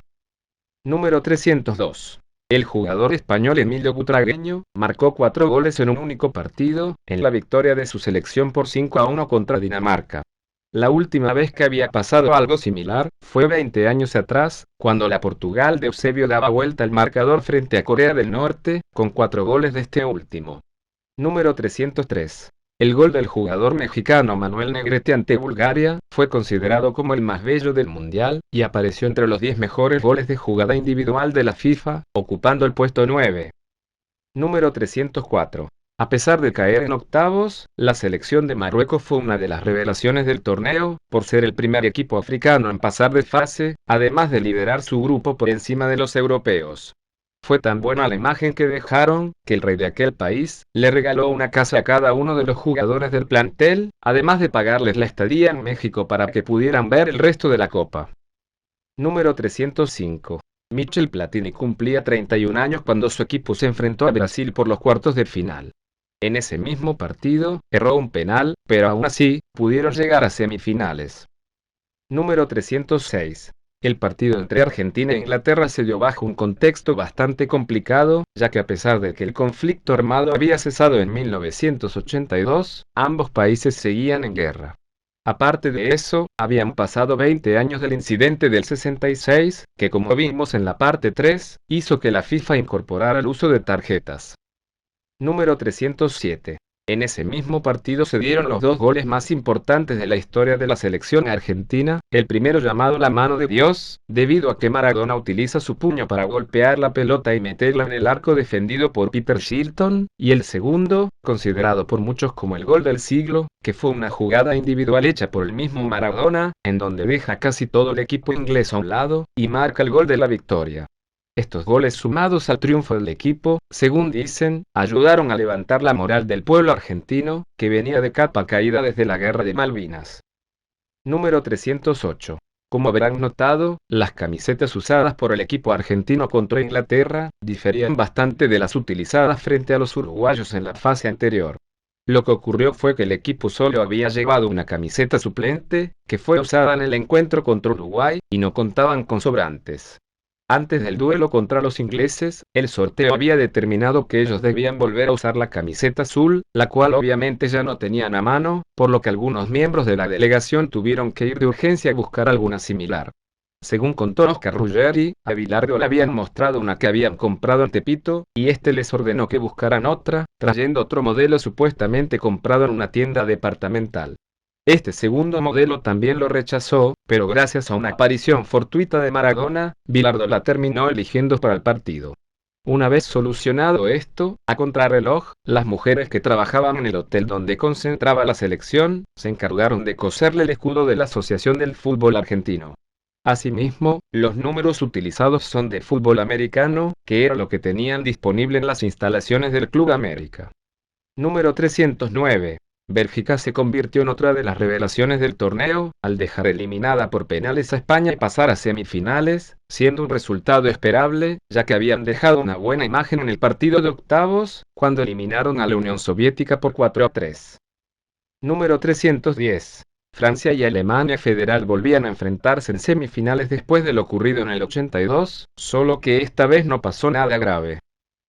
Speaker 6: Número 302. El jugador español Emilio Butragueño marcó 4 goles en un único partido, en la victoria de su selección por 5-1 contra Dinamarca. La última vez que había pasado algo similar, fue 20 años atrás, cuando la Portugal de Eusebio daba vuelta al marcador frente a Corea del Norte, con 4 goles de este último. Número 303. El gol del jugador mexicano Manuel Negrete ante Bulgaria, fue considerado como el más bello del Mundial, y apareció entre los 10 mejores goles de jugada individual de la FIFA, ocupando el puesto 9. Número 304. A pesar de caer en octavos, la selección de Marruecos fue una de las revelaciones del torneo, por ser el primer equipo africano en pasar de fase, además de liderar su grupo por encima de los europeos. Fue tan buena la imagen que dejaron, que el rey de aquel país, le regaló una casa a cada uno de los jugadores del plantel, además de pagarles la estadía en México para que pudieran ver el resto de la copa. Número 305. Michel Platini cumplía 31 años cuando su equipo se enfrentó a Brasil por los cuartos de final. En ese mismo partido, erró un penal, pero aún así, pudieron llegar a semifinales. Número 306. El partido entre Argentina e Inglaterra se dio bajo un contexto bastante complicado, ya que a pesar de que el conflicto armado había cesado en 1982, ambos países seguían en guerra. Aparte de eso, habían pasado 20 años del incidente del 66, que como vimos en la parte 3, hizo que la FIFA incorporara el uso de tarjetas. Número 307. En ese mismo partido se dieron los 2 goles más importantes de la historia de la selección argentina, el primero llamado la mano de Dios, debido a que Maradona utiliza su puño para golpear la pelota y meterla en el arco defendido por Peter Shilton, y el segundo, considerado por muchos como el gol del siglo, que fue una jugada individual hecha por el mismo Maradona, en donde deja casi todo el equipo inglés a un lado, y marca el gol de la victoria. Estos goles sumados al triunfo del equipo, según dicen, ayudaron a levantar la moral del pueblo argentino, que venía de capa caída desde la Guerra de Malvinas. Número 308. Como habrán notado, las camisetas usadas por el equipo argentino contra Inglaterra, diferían bastante de las utilizadas frente a los uruguayos en la fase anterior. Lo que ocurrió fue que el equipo solo había llevado una camiseta suplente, que fue usada en el encuentro contra Uruguay, y no contaban con sobrantes. Antes del duelo contra los ingleses, el sorteo había determinado que ellos debían volver a usar la camiseta azul, la cual obviamente ya no tenían a mano, por lo que algunos miembros de la delegación tuvieron que ir de urgencia a buscar alguna similar. Según contó Oscar Ruggeri, a Bilardo le habían mostrado una que habían comprado en Tepito, y este les ordenó que buscaran otra, trayendo otro modelo supuestamente comprado en una tienda departamental. Este segundo modelo también lo rechazó, pero gracias a una aparición fortuita de Maradona, Bilardo la terminó eligiendo para el partido. Una vez solucionado esto, a contrarreloj, las mujeres que trabajaban en el hotel donde concentraba la selección, se encargaron de coserle el escudo de la Asociación del Fútbol Argentino. Asimismo, los números utilizados son de fútbol americano, que era lo que tenían disponible en las instalaciones del Club América. Número 309. Bélgica se convirtió en otra de las revelaciones del torneo, al dejar eliminada por penales a España y pasar a semifinales, siendo un resultado esperable, ya que habían dejado una buena imagen en el partido de octavos, cuando eliminaron a la Unión Soviética por 4-3. Número 310. Francia y Alemania Federal volvían a enfrentarse en semifinales después de lo ocurrido en el 82, solo que esta vez no pasó nada grave.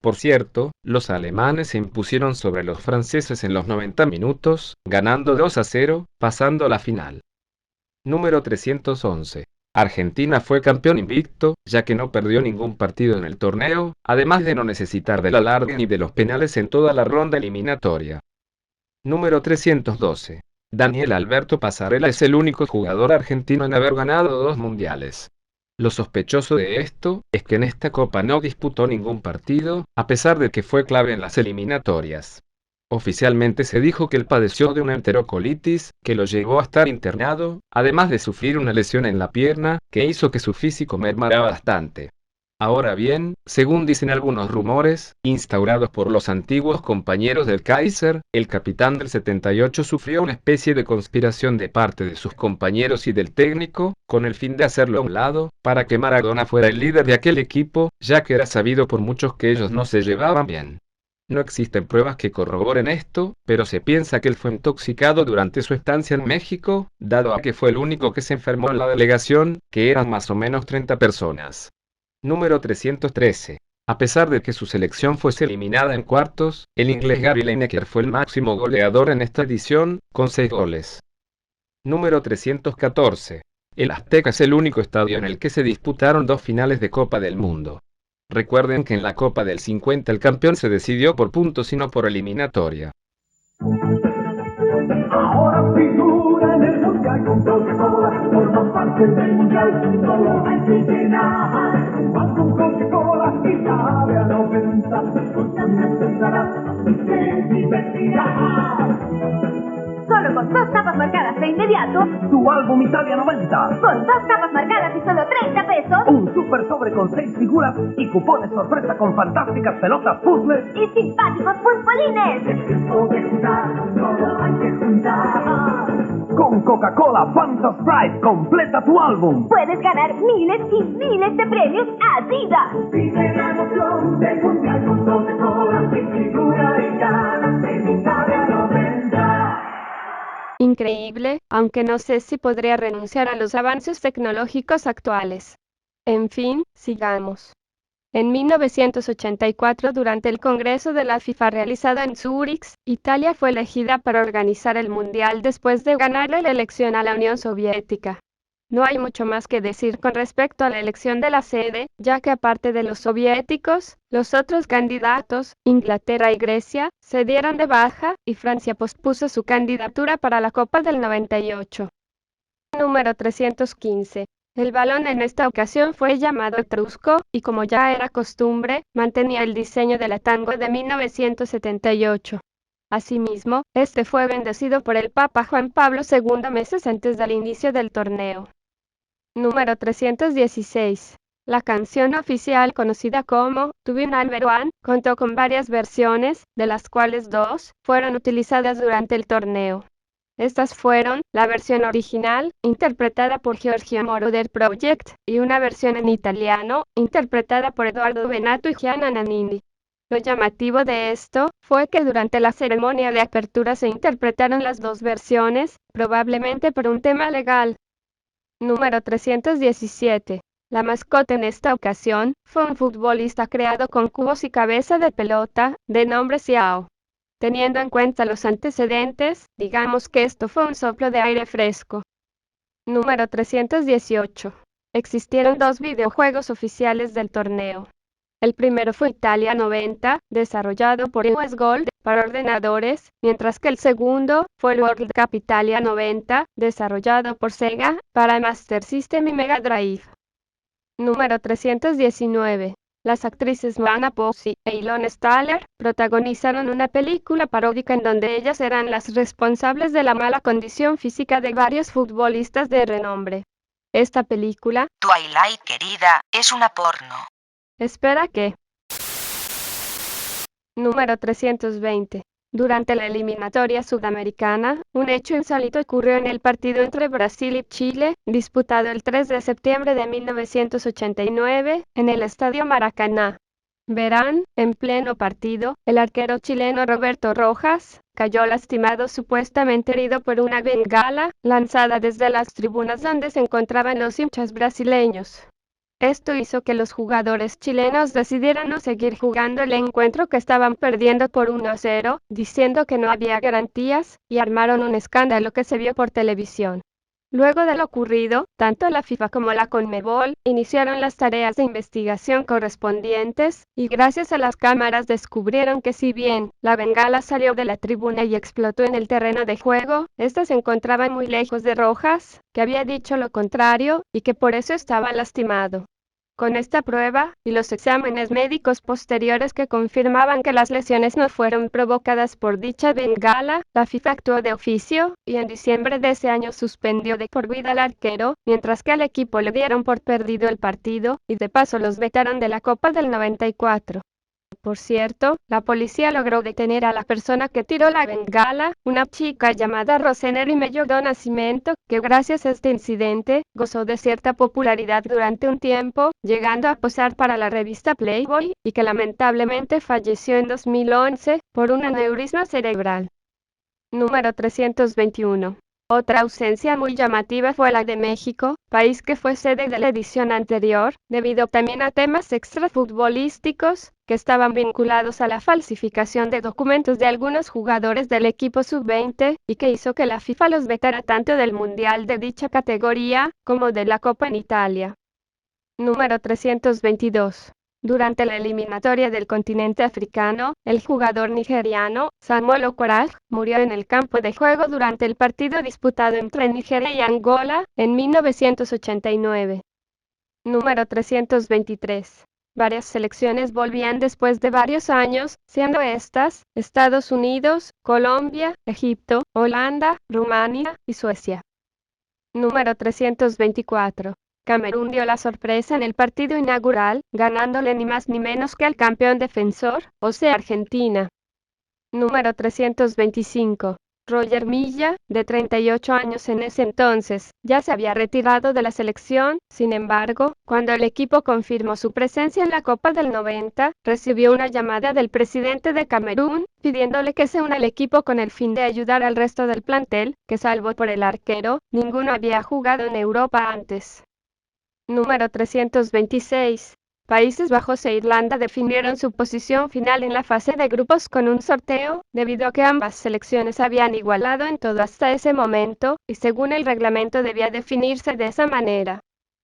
Speaker 6: Por cierto, los alemanes se impusieron sobre los franceses en los 90 minutos, ganando 2-0, pasando a la final. Número 311. Argentina fue campeón invicto, ya que no perdió ningún partido en el torneo, además de no necesitar del alargue ni de los penales en toda la ronda eliminatoria. Número 312. Daniel Alberto Pasarela es el único jugador argentino en haber ganado 2 mundiales. Lo sospechoso de esto es que en esta Copa no disputó ningún partido, a pesar de que fue clave en las eliminatorias. Oficialmente se dijo que él padeció de una enterocolitis, que lo llevó a estar internado, además de sufrir una lesión en la pierna, que hizo que su físico mermara bastante. Ahora bien, según dicen algunos rumores, instaurados por los antiguos compañeros del Kaiser, el capitán del 78 sufrió una especie de conspiración de parte de sus compañeros y del técnico, con el fin de hacerlo a un lado, para que Maradona fuera el líder de aquel equipo, ya que era sabido por muchos que ellos no se llevaban bien. No existen pruebas que corroboren esto, pero se piensa que él fue intoxicado durante su estancia en México, dado a que fue el único que se enfermó en la delegación, que eran más o menos 30 personas. Número 313. A pesar de que su selección fuese eliminada en cuartos, el inglés Gary Lineker fue el máximo goleador en esta edición, con 6 goles. Número 314. El Azteca es el único estadio en el que se disputaron 2 finales de Copa del Mundo. Recuerden que en la Copa del 50 el campeón se decidió por puntos y no por eliminatoria.
Speaker 7: Ahora figura en el mundial con Coca-Cola, forma parte del mundial, solo hay que llenar. Vas con Coca-Cola y sabe a 90, con cambios pensarás y te divertirás.
Speaker 3: Solo con 2 tapas marcadas de inmediato,
Speaker 7: Tu álbum Italia 90,
Speaker 3: con 2 tapas marcadas y solo 30 pesos,
Speaker 7: un super sobre con 6 figuras y cupones sorpresa con fantásticas pelotas puzzles.
Speaker 3: y simpáticos futbolines.
Speaker 7: Es tiempo de jugar, solo hay que juntar. Con Coca-Cola Fanta Sprite, completa tu álbum.
Speaker 3: Puedes ganar miles y miles de premios Adidas.
Speaker 7: Vive la emoción del mundial con Coca-Cola, sin figura y ganas en Italia 90.
Speaker 8: Increíble, aunque no sé si podría renunciar a los avances tecnológicos actuales. En fin, sigamos. En 1984, durante el Congreso de la FIFA realizado en Zúrich, Italia fue elegida para organizar el Mundial después de ganarle la elección a la Unión Soviética. No hay mucho más que decir con respecto a la elección de la sede, ya que aparte de los soviéticos, los otros candidatos, Inglaterra y Grecia, se dieron de baja, y Francia pospuso su candidatura para la Copa del 98. Número 315. El balón en esta ocasión fue llamado Etrusco, y como ya era costumbre, mantenía el diseño de la Tango de 1978. Asimismo, este fue bendecido por el Papa Juan Pablo II meses antes del inicio del torneo. Número 316. La canción oficial conocida como "To Be Number One" contó con varias versiones, de las cuales 2 fueron utilizadas durante el torneo. Estas fueron la versión original, interpretada por Giorgio Moroder Project, y una versión en italiano, interpretada por Edoardo Bennato y Gianna Nannini. Lo llamativo de esto fue que durante la ceremonia de apertura se interpretaron las 2 versiones, probablemente por un tema legal. Número 317. La mascota en esta ocasión fue un futbolista creado con cubos y cabeza de pelota, de nombre Xiao. Teniendo en cuenta los antecedentes, digamos que esto fue un soplo de aire fresco. Número 318. Existieron 2 videojuegos oficiales del torneo. El primero fue Italia 90, desarrollado por US Gold para ordenadores, mientras que el segundo fue el World Cup Italia 90, desarrollado por Sega para Master System y Mega Drive. Número 319. Las actrices Moana Pozzi e Ilona Staller protagonizaron una película paródica en donde ellas eran las responsables de la mala condición física de varios futbolistas de renombre. Esta película,
Speaker 9: Twilight, querida, es una porno.
Speaker 8: espera que... Número 320. Durante la eliminatoria sudamericana, un hecho insólito ocurrió en el partido entre Brasil y Chile, disputado el 3 de septiembre de 1989, en el Estadio Maracaná. Verán, en pleno partido, el arquero chileno Roberto Rojas cayó lastimado, supuestamente herido por una bengala lanzada desde las tribunas donde se encontraban los hinchas brasileños. Esto hizo que los jugadores chilenos decidieran no seguir jugando el encuentro, que estaban perdiendo por 1-0, diciendo que no había garantías, y armaron un escándalo que se vio por televisión. Luego de lo ocurrido, tanto la FIFA como la Conmebol iniciaron las tareas de investigación correspondientes, y gracias a las cámaras descubrieron que si bien la bengala salió de la tribuna y explotó en el terreno de juego, esta se encontraba muy lejos de Rojas, que había dicho lo contrario, y que por eso estaba lastimado. Con esta prueba, y los exámenes médicos posteriores que confirmaban que las lesiones no fueron provocadas por dicha bengala, la FIFA actuó de oficio, y en diciembre de ese año suspendió de por vida al arquero, mientras que al equipo le dieron por perdido el partido, y de paso los vetaron de la Copa del 94. Por cierto, la policía logró detener a la persona que tiró la bengala, una chica llamada Rosemary Mello do Nascimento, que gracias a este incidente, gozó de cierta popularidad durante un tiempo, llegando a posar para la revista Playboy, y que lamentablemente falleció en 2011, por un aneurisma cerebral. Número 321. Otra ausencia muy llamativa fue la de México, país que fue sede de la edición anterior, debido también a temas extrafutbolísticos, que estaban vinculados a la falsificación de documentos de algunos jugadores del equipo sub-20, y que hizo que la FIFA los vetara tanto del Mundial de dicha categoría, como de la Copa en Italia. Número 322. Durante la eliminatoria del continente africano, el jugador nigeriano, Samuel Okorocha, murió en el campo de juego durante el partido disputado entre Nigeria y Angola, en 1989. Número 323. Varias selecciones volvían después de varios años, siendo estas, Estados Unidos, Colombia, Egipto, Holanda, Rumania y Suecia. Número 324. Camerún dio la sorpresa en el partido inaugural, ganándole ni más ni menos que al campeón defensor, o sea Argentina. Número 325. Roger Milla, de 38 años en ese entonces, ya se había retirado de la selección. Sin embargo, cuando el equipo confirmó su presencia en la Copa del 90, recibió una llamada del presidente de Camerún, pidiéndole que se una al equipo con el fin de ayudar al resto del plantel, que salvo por el arquero, ninguno había jugado en Europa antes. Número 326. Países Bajos e Irlanda definieron su posición final en la fase de grupos con un sorteo, debido a que ambas selecciones habían igualado en todo hasta ese momento, y según el reglamento debía definirse de esa manera.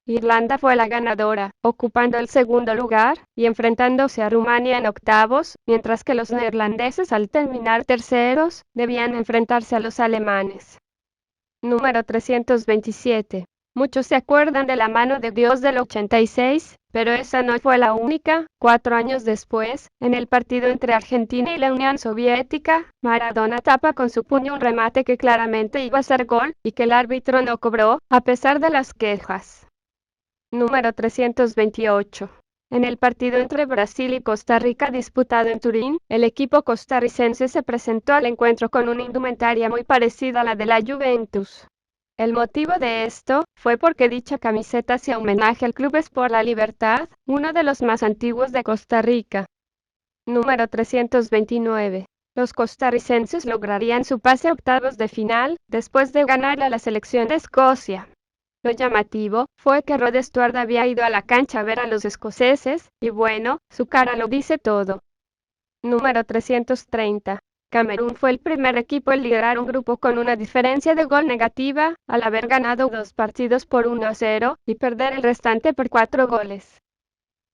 Speaker 8: Irlanda fue la ganadora, ocupando el segundo lugar, y enfrentándose a Rumania en octavos, mientras que los neerlandeses al terminar terceros, debían enfrentarse a los alemanes. Número 327. Muchos se acuerdan de la mano de Dios del 86, pero esa no fue la única. 4 años después, en el partido entre Argentina y la Unión Soviética, Maradona tapa con su puño un remate que claramente iba a ser gol, y que el árbitro no cobró, a pesar de las quejas. Número 328. En el partido entre Brasil y Costa Rica disputado en Turín, el equipo costarricense se presentó al encuentro con una indumentaria muy parecida a la de la Juventus. El motivo de esto fue porque dicha camiseta hacía homenaje al Club Sport La Libertad, uno de los más antiguos de Costa Rica. Número 329. Los costarricenses lograrían su pase a octavos de final, después de ganarle a la selección de Escocia. Lo llamativo fue que Rod Stewart había ido a la cancha a ver a los escoceses, y bueno, su cara lo dice todo. Número 330. Camerún fue el primer equipo en liderar un grupo con una diferencia de gol negativa, al haber ganado 2 partidos por 1-0, y perder el restante por 4 goles.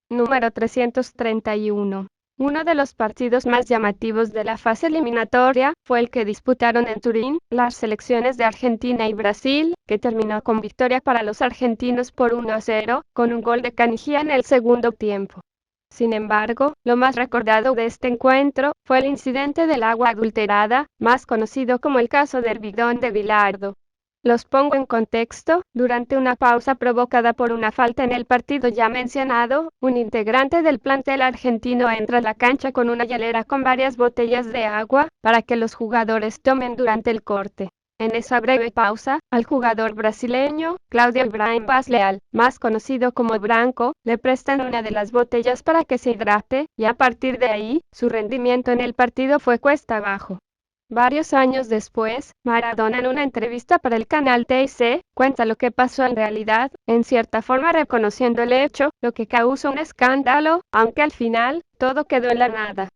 Speaker 8: Número 331. Uno de los partidos más llamativos de la fase eliminatoria fue el que disputaron en Turín las selecciones de Argentina y Brasil, que terminó con victoria para los argentinos por 1-0, con un gol de Caniggia en el segundo tiempo. Sin embargo, lo más recordado de este encuentro fue el incidente del agua adulterada, más conocido como el caso del bidón de Bilardo. Los pongo en contexto. Durante una pausa provocada por una falta en el partido ya mencionado, un integrante del plantel argentino entra a la cancha con una hielera con varias botellas de agua, para que los jugadores tomen durante el corte. En esa breve pausa, al jugador brasileño, Claudio Ibrahim Vaz Leal, más conocido como Branco, le prestan una de las botellas para que se hidrate, y a partir de ahí, su rendimiento en el partido fue cuesta abajo. Varios años después, Maradona en una entrevista para el canal TIC, cuenta lo que pasó en realidad, en cierta forma reconociendo el hecho, lo que causó un escándalo, aunque al final, todo quedó en la nada.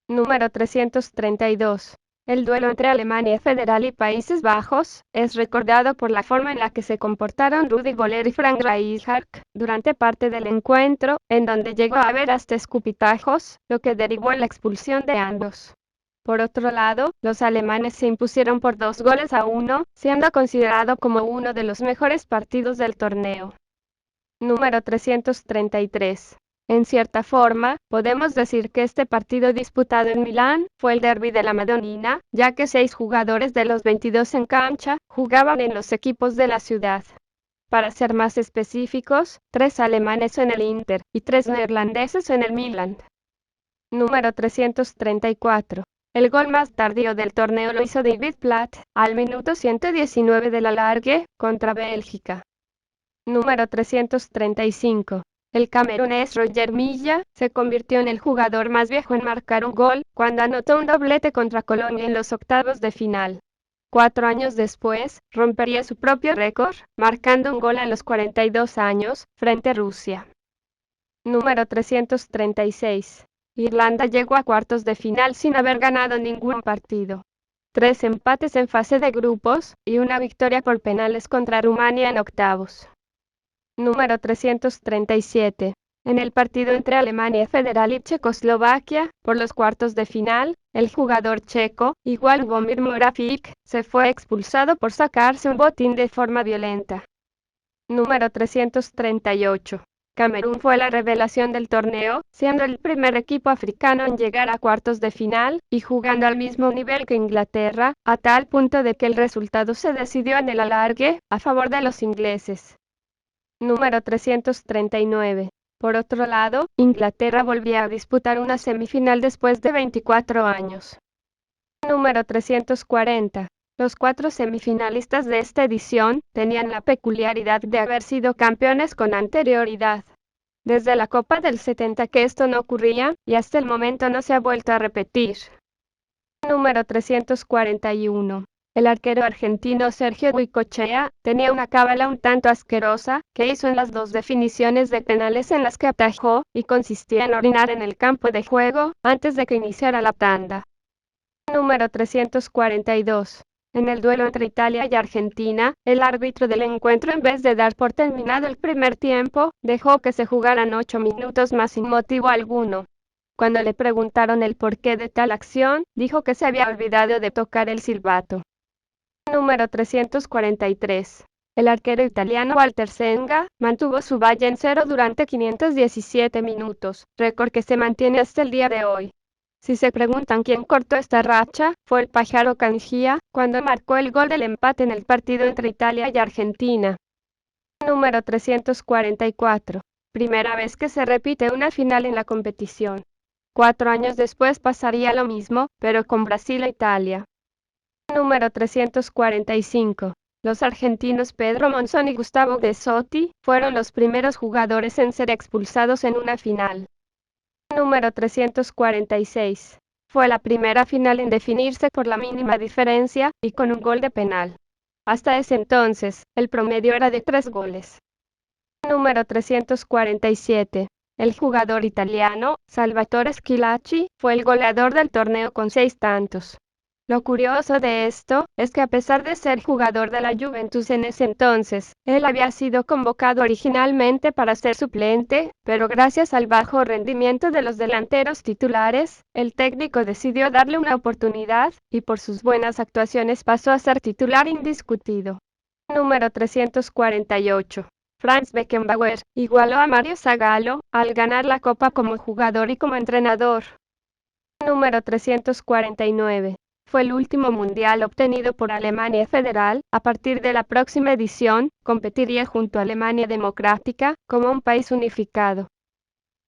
Speaker 8: Número 332. El duelo entre Alemania Federal y Países Bajos es recordado por la forma en la que se comportaron Rudi Völler y Frank Rijkaard durante parte del encuentro, en donde llegó a haber hasta escupitajos, lo que derivó en la expulsión de ambos. Por otro lado, los alemanes se impusieron por 2-1, siendo considerado como uno de los mejores partidos del torneo. Número 333. En cierta forma, podemos decir que este partido disputado en Milán fue el derbi de la Madonnina, ya que 6 jugadores de los 22 en cancha jugaban en los equipos de la ciudad. Para ser más específicos, 3 alemanes en el Inter y 3 neerlandeses en el Milan. Número 334. El gol más tardío del torneo lo hizo David Platt, al minuto 119 del alargue, contra Bélgica. Número 335. El camerunés Roger Milla se convirtió en el jugador más viejo en marcar un gol, cuando anotó un doblete contra Colombia en los octavos de final. 4 años después, rompería su propio récord, marcando un gol a los 42 años, frente a Rusia. Número 336. Irlanda llegó a cuartos de final sin haber ganado ningún partido. 3 empates en fase de grupos, y una victoria por penales contra Rumania en octavos. Número 337. En el partido entre Alemania Federal y Checoslovaquia, por los cuartos de final, el jugador checo, igual Lubomir Moravcik, se fue expulsado por sacarse un botín de forma violenta. Número 338. Camerún fue la revelación del torneo, siendo el primer equipo africano en llegar a cuartos de final, y jugando al mismo nivel que Inglaterra, a tal punto de que el resultado se decidió en el alargue, a favor de los ingleses. Número 339. Por otro lado, Inglaterra volvía a disputar una semifinal después de 24 años. Número 340. Los 4 semifinalistas de esta edición tenían la peculiaridad de haber sido campeones con anterioridad. Desde la Copa del 70 que esto no ocurría, y hasta el momento no se ha vuelto a repetir. Número 341. El arquero argentino Sergio Goycochea tenía una cábala un tanto asquerosa, que hizo en las 2 definiciones de penales en las que atajó, y consistía en orinar en el campo de juego, antes de que iniciara la tanda. Número 342. En el duelo entre Italia y Argentina, el árbitro del encuentro, en vez de dar por terminado el primer tiempo, dejó que se jugaran 8 minutos más sin motivo alguno. Cuando le preguntaron el porqué de tal acción, dijo que se había olvidado de tocar el silbato. Número 343. El arquero italiano Walter Senga mantuvo su valla en 0 durante 517 minutos, récord que se mantiene hasta el día de hoy. Si se preguntan quién cortó esta racha, fue el pájaro Cangia, cuando marcó el gol del empate en el partido entre Italia y Argentina. Número 344. Primera vez que se repite una final en la competición. 4 años después pasaría lo mismo, pero con Brasil e Italia. Número 345. Los argentinos Pedro Monzón y Gustavo De Sotti fueron los primeros jugadores en ser expulsados en una final. Número 346. Fue la primera final en definirse por la mínima diferencia, y con un gol de penal. Hasta ese entonces, el promedio era de 3 goles. Número 347. El jugador italiano, Salvatore Schillaci, fue el goleador del torneo con 6 tantos. Lo curioso de esto es que a pesar de ser jugador de la Juventus en ese entonces, él había sido convocado originalmente para ser suplente, pero gracias al bajo rendimiento de los delanteros titulares, el técnico decidió darle una oportunidad, y por sus buenas actuaciones pasó a ser titular indiscutido. Número 348. Franz Beckenbauer igualó a Mario Zagallo al ganar la Copa como jugador y como entrenador. Número 349. Fue el último mundial obtenido por Alemania Federal. A partir de la próxima edición, competiría junto a Alemania Democrática, como un país unificado.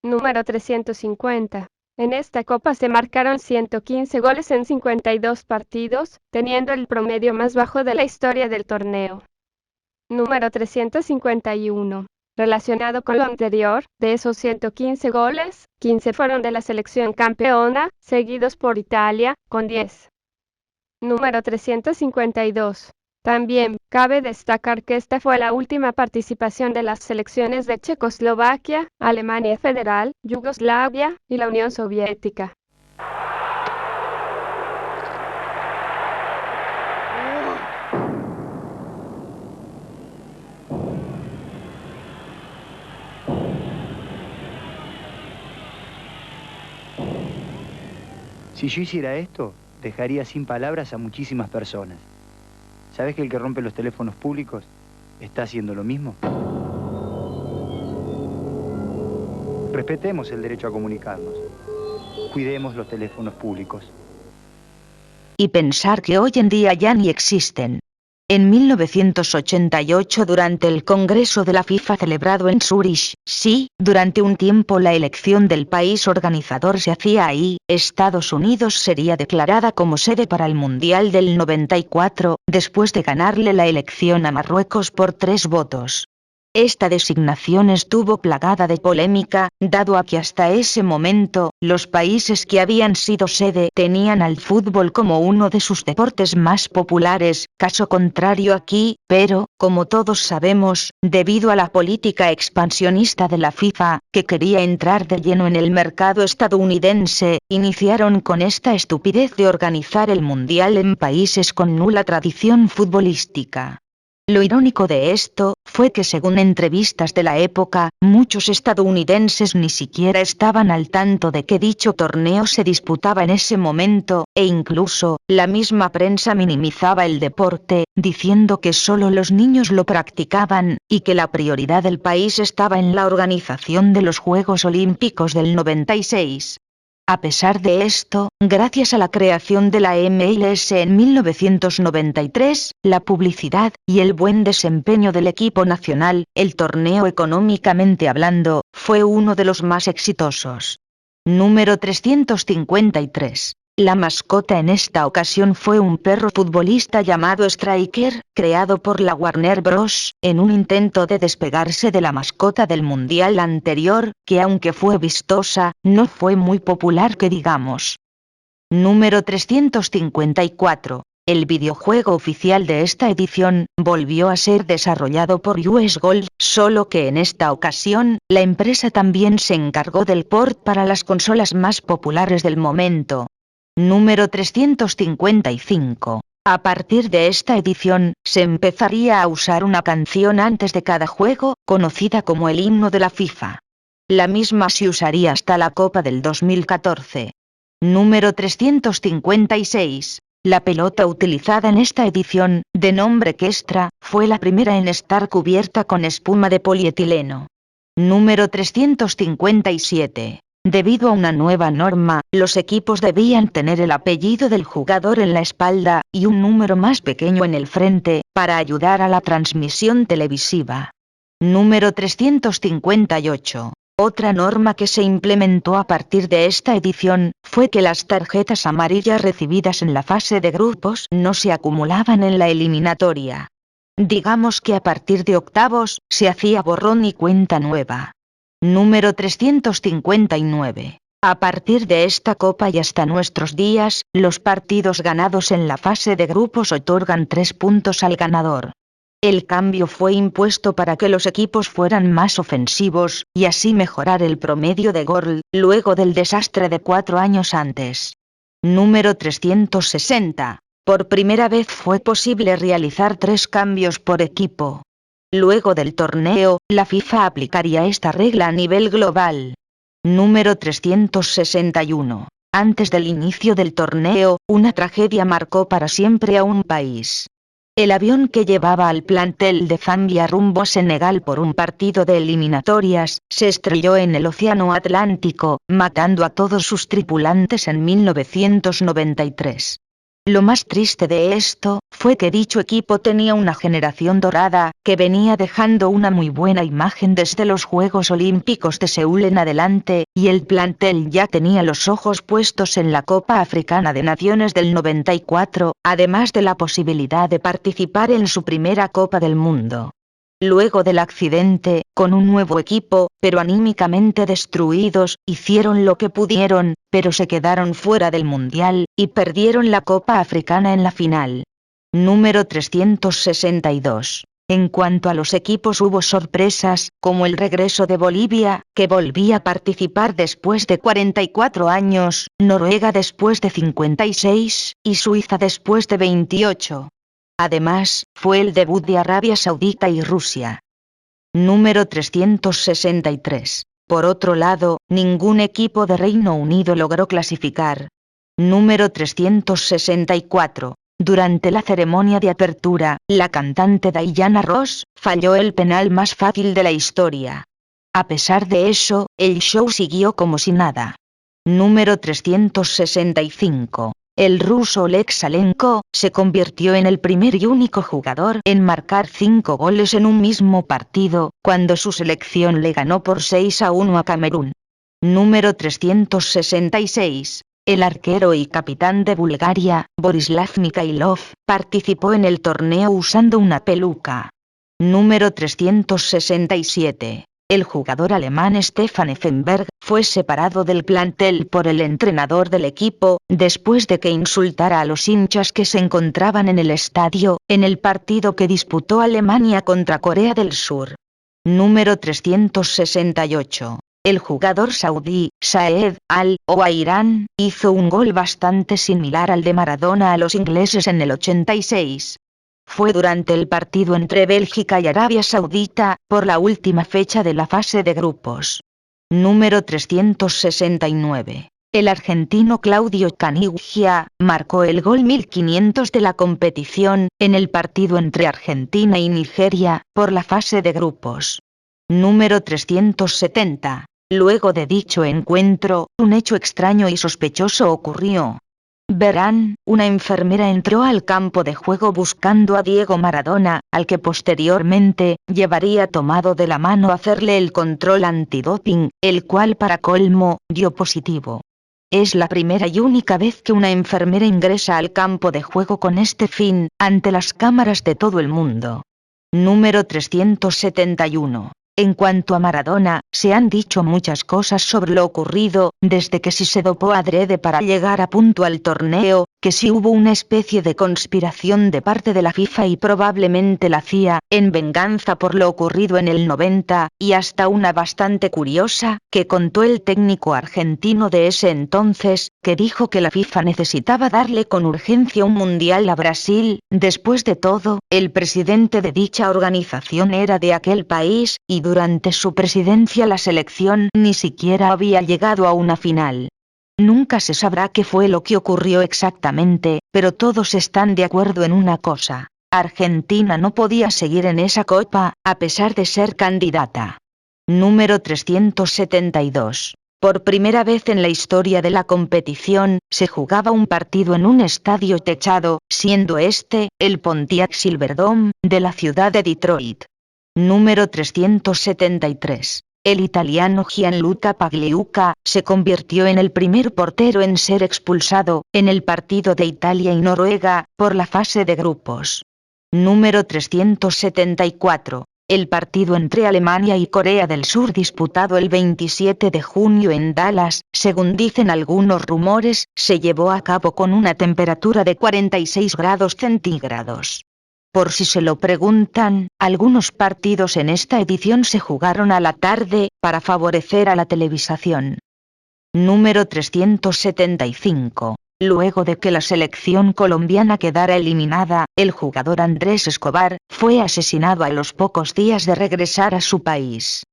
Speaker 8: Número 350. En esta copa se marcaron 115 goles en 52 partidos, teniendo el promedio más bajo de la historia del torneo. Número 351. Relacionado con lo anterior, de esos 115 goles, 15 fueron de la selección campeona, seguidos por Italia, con 10. Número 352. También, cabe destacar que esta fue la última participación de las selecciones de Checoslovaquia, Alemania Federal, Yugoslavia y la Unión Soviética.
Speaker 10: Si yo hiciera esto, dejaría sin palabras a muchísimas personas. ¿Sabes que el que rompe los teléfonos públicos está haciendo lo mismo? Respetemos el derecho a comunicarnos. Cuidemos los teléfonos públicos.
Speaker 9: Y pensar que hoy en día ya ni existen. En 1988, durante el Congreso de la FIFA celebrado en Zúrich, sí, durante un tiempo la elección del país organizador se hacía ahí, Estados Unidos sería declarada como sede para el Mundial del 94, después de ganarle la elección a Marruecos por 3 votos. Esta designación estuvo plagada de polémica, dado a que hasta ese momento, los países que habían sido sede tenían al fútbol como uno de sus deportes más populares, caso contrario aquí, pero, como todos sabemos, debido a la política expansionista de la FIFA, que quería entrar de lleno en el mercado estadounidense, iniciaron con esta estupidez de organizar el Mundial en países con nula tradición futbolística. Lo irónico de esto, fue que según entrevistas de la época, muchos estadounidenses ni siquiera estaban al tanto de que dicho torneo se disputaba en ese momento, e incluso, la misma prensa minimizaba el deporte, diciendo que solo los niños lo practicaban, y que la prioridad del país estaba en la organización de los Juegos Olímpicos del 96. A pesar de esto, gracias a la creación de la MLS en 1993, la publicidad y el buen desempeño del equipo nacional, el torneo económicamente hablando, fue uno de los más exitosos. Número 353. La mascota en esta ocasión fue un perro futbolista llamado Striker, creado por la Warner Bros., en un intento de despegarse de la mascota del mundial anterior, que aunque fue vistosa, no fue muy popular que digamos. Número 354. El videojuego oficial de esta edición, volvió a ser desarrollado por US Gold, solo que en esta ocasión, la empresa también se encargó del port para las consolas más populares del momento. Número 355. A partir de esta edición, se empezaría a usar una canción antes de cada juego, conocida como el himno de la FIFA. La misma se usaría hasta la Copa del 2014. Número 356. La pelota utilizada en esta edición, de nombre Kestra, fue la primera en estar cubierta con espuma de polietileno. Número 357. Debido a una nueva norma, los equipos debían tener el apellido del jugador en la espalda, y un número más pequeño en el frente, para ayudar a la transmisión televisiva. Número 358. Otra norma que se implementó a partir de esta edición, fue que las tarjetas amarillas recibidas en la fase de grupos no se acumulaban en la eliminatoria. Digamos que a partir de octavos, se hacía borrón y cuenta nueva. Número 359. A partir de esta copa y hasta nuestros días, los partidos ganados en la fase de grupos otorgan 3 puntos al ganador. El cambio fue impuesto para que los equipos fueran más ofensivos, y así mejorar el promedio de gol, luego del desastre de 4 años antes. Número 360. Por primera vez fue posible realizar 3 cambios por equipo. Luego del torneo, la FIFA aplicaría esta regla a nivel global. Número 361. Antes del inicio del torneo, una tragedia marcó para siempre a un país. El avión que llevaba al plantel de Zambia rumbo a Senegal por un partido de eliminatorias, se estrelló en el Océano Atlántico, matando a todos sus tripulantes en 1993. Lo más triste de esto, fue que dicho equipo tenía una generación dorada, que venía dejando una muy buena imagen desde los Juegos Olímpicos de Seúl en adelante, y el plantel ya tenía los ojos puestos en la Copa Africana de Naciones del 94, además de la posibilidad de participar en su primera Copa del Mundo. Luego del accidente, con un nuevo equipo, pero anímicamente destruidos, hicieron lo que pudieron, pero se quedaron fuera del Mundial, y perdieron la Copa Africana en la final. Número 362. En cuanto a los equipos hubo sorpresas, como el regreso de Bolivia, que volvía a participar después de 44 años, Noruega después de 56, y Suiza después de 28. Además, fue el debut de Arabia Saudita y Rusia. Número 363. Por otro lado, ningún equipo de Reino Unido logró clasificar. Número 364. Durante la ceremonia de apertura, la cantante Diana Ross falló el penal más fácil de la historia. A pesar de eso, el show siguió como si nada. Número 365. El ruso Oleg Salenko se convirtió en el primer y único jugador en marcar 5 goles en un mismo partido, cuando su selección le ganó por 6-1 a Camerún. Número 366. El arquero y capitán de Bulgaria, Borislav Mikhailov, participó en el torneo usando una peluca. Número 367. El jugador alemán Stefan Effenberg fue separado del plantel por el entrenador del equipo, después de que insultara a los hinchas que se encontraban en el estadio, en el partido que disputó Alemania contra Corea del Sur. Número 368. El jugador saudí, Saed Al-Owairan, hizo un gol bastante similar al de Maradona a los ingleses en el 86. Fue durante el partido entre Bélgica y Arabia Saudita, por la última fecha de la fase de grupos. Número 369. El argentino Claudio Caniggia marcó el gol 1500 de la competición, en el partido entre Argentina y Nigeria, por la fase de grupos. Número 370. Luego de dicho encuentro, un hecho extraño y sospechoso ocurrió. Verán, una enfermera entró al campo de juego buscando a Diego Maradona, al que posteriormente llevaría tomado de la mano a hacerle el control antidoping, el cual para colmo, dio positivo. Es la primera y única vez que una enfermera ingresa al campo de juego con este fin, ante las cámaras de todo el mundo. Número 371. En cuanto a Maradona, se han dicho muchas cosas sobre lo ocurrido, desde que si se dopó adrede para llegar a punto al torneo, que si hubo una especie de conspiración de parte de la FIFA y probablemente la CIA, en venganza por lo ocurrido en el 90, y hasta una bastante curiosa, que contó el técnico argentino de ese entonces, que dijo que la FIFA necesitaba darle con urgencia un mundial a Brasil. Después de todo, el presidente de dicha organización era de aquel país, y durante su presidencia la selección ni siquiera había llegado a una final. Nunca se sabrá qué fue lo que ocurrió exactamente, pero todos están de acuerdo en una cosa: Argentina no podía seguir en esa copa, a pesar de ser candidata. Número 372. Por primera vez en la historia de la competición, se jugaba un partido en un estadio techado, siendo este, el Pontiac Silverdome, de la ciudad de Detroit. Número 373. El italiano Gianluca Pagliuca se convirtió en el primer portero en ser expulsado, en el partido de Italia y Noruega, por la fase de grupos. Número 374. El partido entre Alemania y Corea del Sur disputado el 27 de junio en Dallas, según dicen algunos rumores, se llevó a cabo con una temperatura de 46 grados centígrados. Por si se lo preguntan, algunos partidos en esta edición se jugaron a la tarde, para favorecer a la televisación. Número 375. Luego de que la selección colombiana quedara eliminada, el jugador Andrés Escobar fue asesinado a los pocos días de regresar a su país.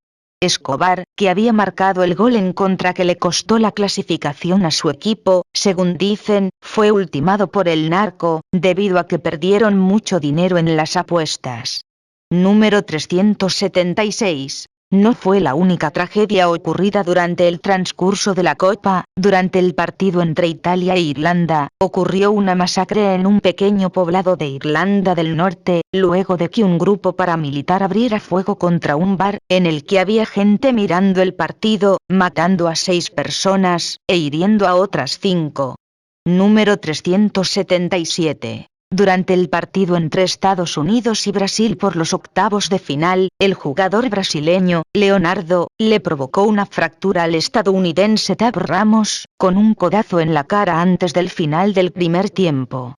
Speaker 9: Escobar, que había marcado el gol en contra que le costó la clasificación a su equipo, según dicen, fue ultimado por el narco, debido a que perdieron mucho dinero en las apuestas. Número 376. No fue la única tragedia ocurrida durante el transcurso de la Copa. Durante el partido entre Italia e Irlanda, ocurrió una masacre en un pequeño poblado de Irlanda del Norte, luego de que un grupo paramilitar abriera fuego contra un bar, en el que había gente mirando el partido, matando a 6 personas, e hiriendo a otras 5. Número 377. Durante el partido entre Estados Unidos y Brasil por los octavos de final, el jugador brasileño, Leonardo, le provocó una fractura al estadounidense Tab Ramos, con un codazo en la cara antes del final del primer tiempo.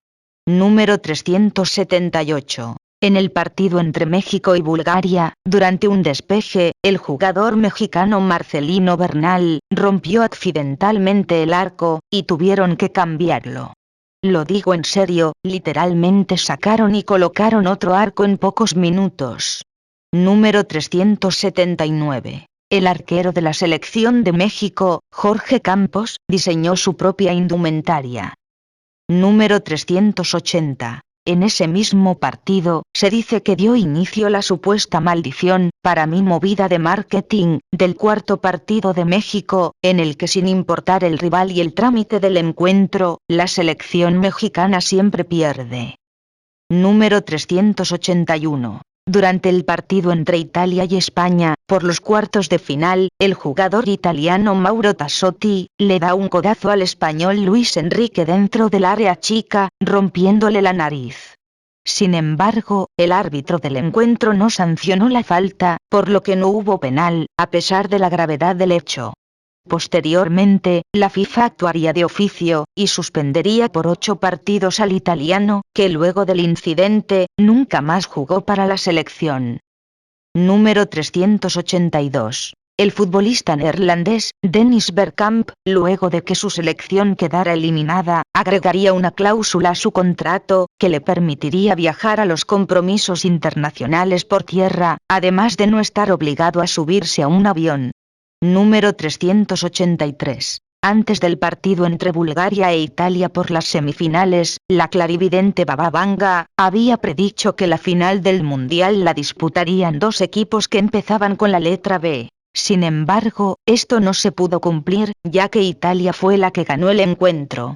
Speaker 9: Número 378. En el partido entre México y Bulgaria, durante un despeje, el jugador mexicano Marcelino Bernal rompió accidentalmente el arco, y tuvieron que cambiarlo. Lo digo en serio, literalmente sacaron y colocaron otro arco en pocos minutos. Número 379. El arquero de la selección de México, Jorge Campos, diseñó su propia indumentaria. Número 380. En ese mismo partido, se dice que dio inicio la supuesta maldición, para mí movida de marketing, del cuarto partido de México, en el que sin importar el rival y el trámite del encuentro, la selección mexicana siempre pierde. Número 381. Durante el partido entre Italia y España, por los cuartos de final, el jugador italiano Mauro Tassotti, le da un codazo al español Luis Enrique dentro del área chica, rompiéndole la nariz. Sin embargo, el árbitro del encuentro no sancionó la falta, por lo que no hubo penal, a pesar de la gravedad del hecho. Posteriormente, la FIFA actuaría de oficio, y suspendería por 8 partidos al italiano, que luego del incidente, nunca más jugó para la selección. Número 382. El futbolista neerlandés, Dennis Bergkamp, luego de que su selección quedara eliminada, agregaría una cláusula a su contrato, que le permitiría viajar a los compromisos internacionales por tierra, además de no estar obligado a subirse a un avión. Número 383. Antes del partido entre Bulgaria e Italia por las semifinales, la clarividente Baba Vanga había predicho que la final del Mundial la disputarían 2 equipos que empezaban con la letra B. Sin embargo, esto no se pudo cumplir, ya que Italia fue la que ganó el encuentro.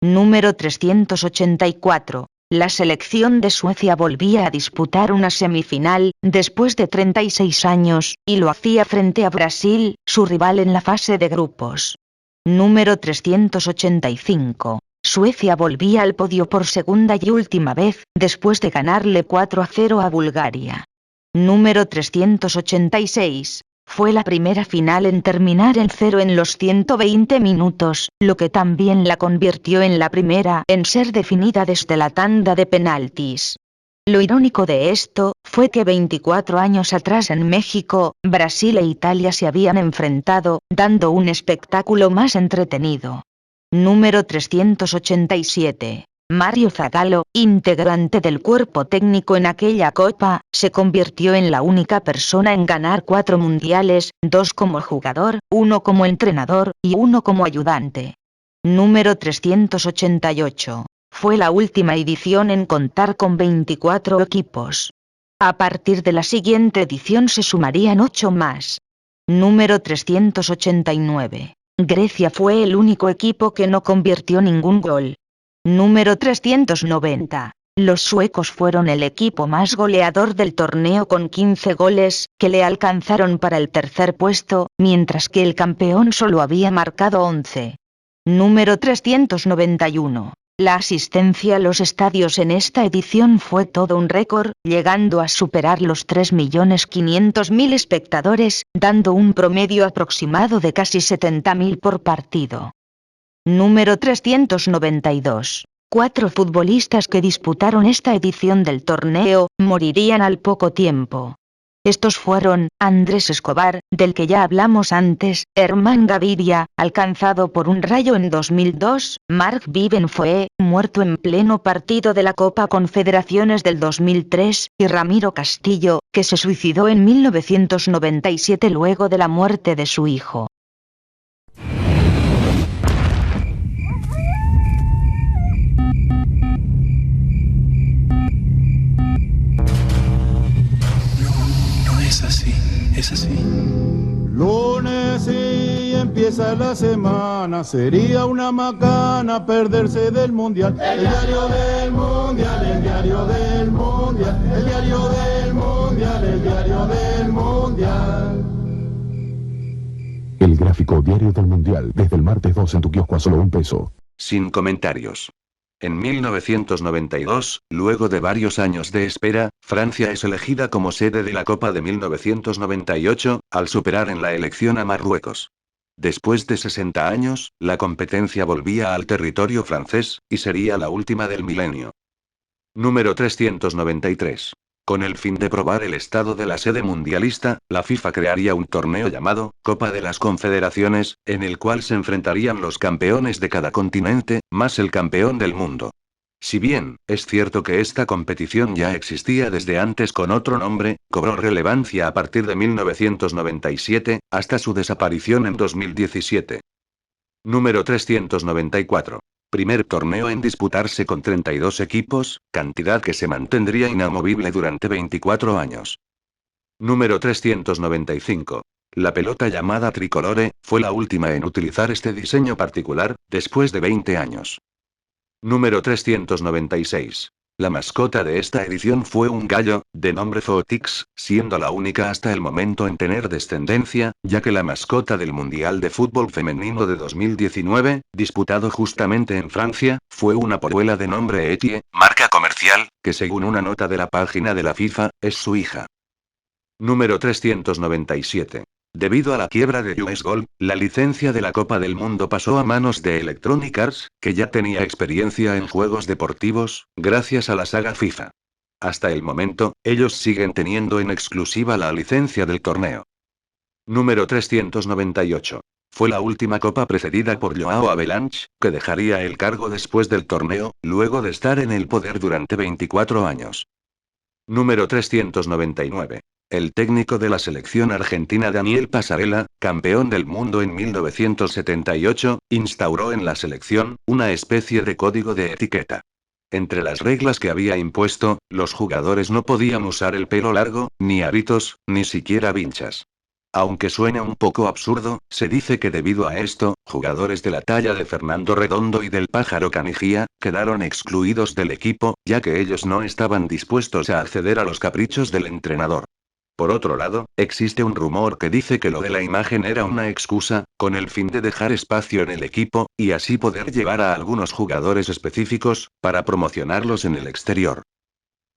Speaker 9: Número 384. La selección de Suecia volvía a disputar una semifinal, después de 36 años, y lo hacía frente a Brasil, su rival en la fase de grupos. Número 385. Suecia volvía al podio por segunda y última vez, después de ganarle 4-0 a Bulgaria. Número 386. Fue la primera final en terminar en 0 en los 120 minutos, lo que también la convirtió en la primera en ser definida desde la tanda de penaltis. Lo irónico de esto, fue que 24 años atrás en México, Brasil e Italia se habían enfrentado, dando un espectáculo más entretenido. Número 387. Mario Zagallo, integrante del cuerpo técnico en aquella copa, se convirtió en la única persona en ganar 4 mundiales, 2 como jugador, 1 como entrenador, y 1 como ayudante. Número 388. Fue la última edición en contar con 24 equipos. A partir de la siguiente edición se sumarían 8 más. Número 389. Grecia fue el único equipo que no convirtió ningún gol. Número 390. Los suecos fueron el equipo más goleador del torneo con 15 goles, que le alcanzaron para el tercer puesto, mientras que el campeón solo había marcado 11. Número 391. La asistencia a los estadios en esta edición fue todo un récord, llegando a superar los 3.500.000 espectadores, dando un promedio aproximado de casi 70.000 por partido. Número 392. 4 futbolistas que disputaron esta edición del torneo, morirían al poco tiempo. Estos fueron, Andrés Escobar, del que ya hablamos antes, Herman Gaviria, alcanzado por un rayo en 2002, Mark Viven fue, muerto en pleno partido de la Copa Confederaciones del 2003, y Ramiro Castillo, que se suicidó en 1997 luego de la muerte de su hijo.
Speaker 11: Es así. Lunes y empieza la semana, sería una macana perderse del mundial. El diario del mundial, el diario del mundial, el diario del mundial, el diario del mundial.
Speaker 12: El gráfico diario del mundial, desde el martes 2 en tu kiosco a solo $1.
Speaker 1: Sin comentarios. En 1992, luego de varios años de espera, Francia es elegida como sede de la Copa de 1998, al superar en la elección a Marruecos. Después de 60 años, la competencia volvía al territorio francés, y sería la última del milenio. Número 393. Con el fin de probar el estado de la sede mundialista, la FIFA crearía un torneo llamado Copa de las Confederaciones, en el cual se enfrentarían los campeones de cada continente, más el campeón del mundo. Si bien, es cierto que esta competición ya existía desde antes con otro nombre, cobró relevancia a partir de 1997, hasta su desaparición en 2017. Número 394. Primer torneo en disputarse con 32 equipos, cantidad que se mantendría inamovible durante 24 años. Número 395. La pelota llamada tricolore, fue la última en utilizar este diseño particular, después de 20 años. Número 396. La mascota de esta edición fue un gallo, de nombre Footix, siendo la única hasta el momento en tener descendencia, ya que la mascota del Mundial de Fútbol Femenino de 2019, disputado justamente en Francia, fue una polluela de nombre Etie, marca comercial, que según una nota de la página de la FIFA, es su hija. Número 397. Debido a la quiebra de US Gold, la licencia de la Copa del Mundo pasó a manos de Electronic Arts, que ya tenía experiencia en juegos deportivos, gracias a la saga FIFA. Hasta el momento, ellos siguen teniendo en exclusiva la licencia del torneo. Número 398. Fue la última copa precedida por Joao Avalanche, que dejaría el cargo después del torneo, luego de estar en el poder durante 24 años. Número 399. El técnico de la selección argentina Daniel Pasarela, campeón del mundo en 1978, instauró en la selección una especie de código de etiqueta. Entre las reglas que había impuesto, los jugadores no podían usar el pelo largo, ni abritos, ni siquiera vinchas. Aunque suene un poco absurdo, se dice que debido a esto, jugadores de la talla de Fernando Redondo y del Pájaro Caniggia, quedaron excluidos del equipo, ya que ellos no estaban dispuestos a acceder a los caprichos del entrenador. Por otro lado, existe un rumor que dice que lo de la imagen era una excusa, con el fin de dejar espacio en el equipo, y así poder llevar a algunos jugadores específicos, para promocionarlos en el exterior.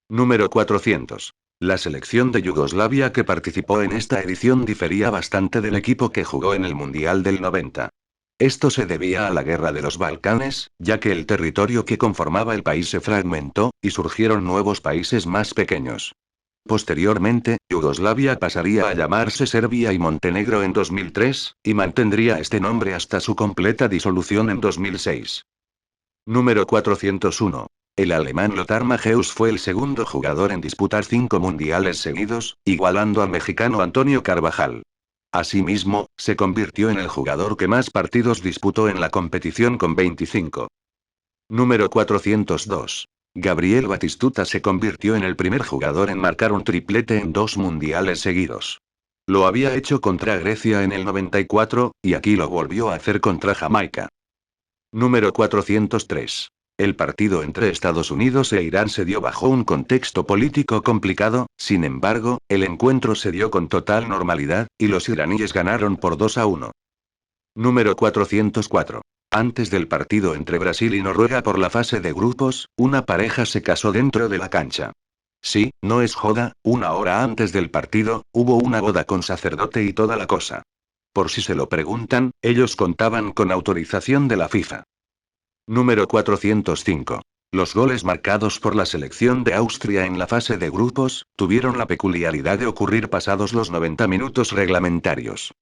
Speaker 1: Número 400. La selección de Yugoslavia que participó en esta edición difería bastante del equipo que jugó en el Mundial del 90. Esto se debía a la Guerra de los Balcanes, ya que el territorio que conformaba el país se fragmentó, y surgieron nuevos países más pequeños. Posteriormente, Yugoslavia pasaría a llamarse Serbia y Montenegro en 2003, y mantendría este nombre hasta su completa disolución en 2006. Número 401. El alemán Lothar Matthäus fue el segundo jugador en disputar 5 mundiales seguidos, igualando al mexicano Antonio Carvajal. Asimismo, se convirtió en el jugador que más partidos disputó en la competición con 25. Número 402. Gabriel Batistuta se convirtió en el primer jugador en marcar un triplete en 2 mundiales seguidos. Lo había hecho contra Grecia en el 94, y aquí lo volvió a hacer contra Jamaica. Número 403. El partido entre Estados Unidos e Irán se dio bajo un contexto político complicado, sin embargo, el encuentro se dio con total normalidad, y los iraníes ganaron por 2-1. Número 404. Antes del partido entre Brasil y Noruega por la fase de grupos, una pareja se casó dentro de la cancha. Sí, no es joda, 1 hora antes del partido, hubo una boda con sacerdote y toda la cosa. Por si se lo preguntan, ellos contaban con autorización de la FIFA. Número 405. Los goles marcados por la selección de Austria en la fase de grupos, tuvieron la peculiaridad de ocurrir pasados los 90 minutos reglamentarios.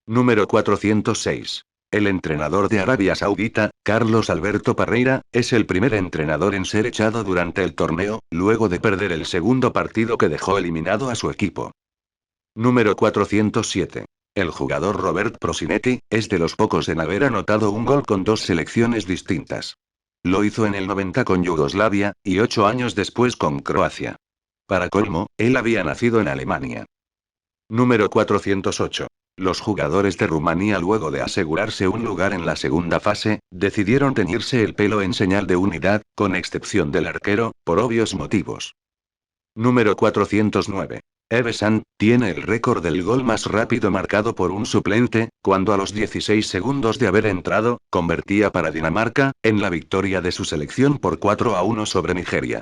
Speaker 1: Número 406. El entrenador de Arabia Saudita, Carlos Alberto Parreira, es el primer entrenador en ser echado durante el torneo, luego de perder el segundo partido que dejó eliminado a su equipo. Número 407. El jugador Robert Prosinetti, es de los pocos en haber anotado un gol con 2 selecciones distintas. Lo hizo en el 90 con Yugoslavia, y 8 años después con Croacia. Para colmo, él había nacido en Alemania. Número 408. Los jugadores de Rumanía, luego de asegurarse un lugar en la segunda fase, decidieron teñirse el pelo en señal de unidad, con excepción del arquero, por obvios motivos. Número 409. Evesan tiene el récord del gol más rápido marcado por un suplente, cuando a los 16 segundos de haber entrado, convertía para Dinamarca, en la victoria de su selección por 4-1 sobre Nigeria.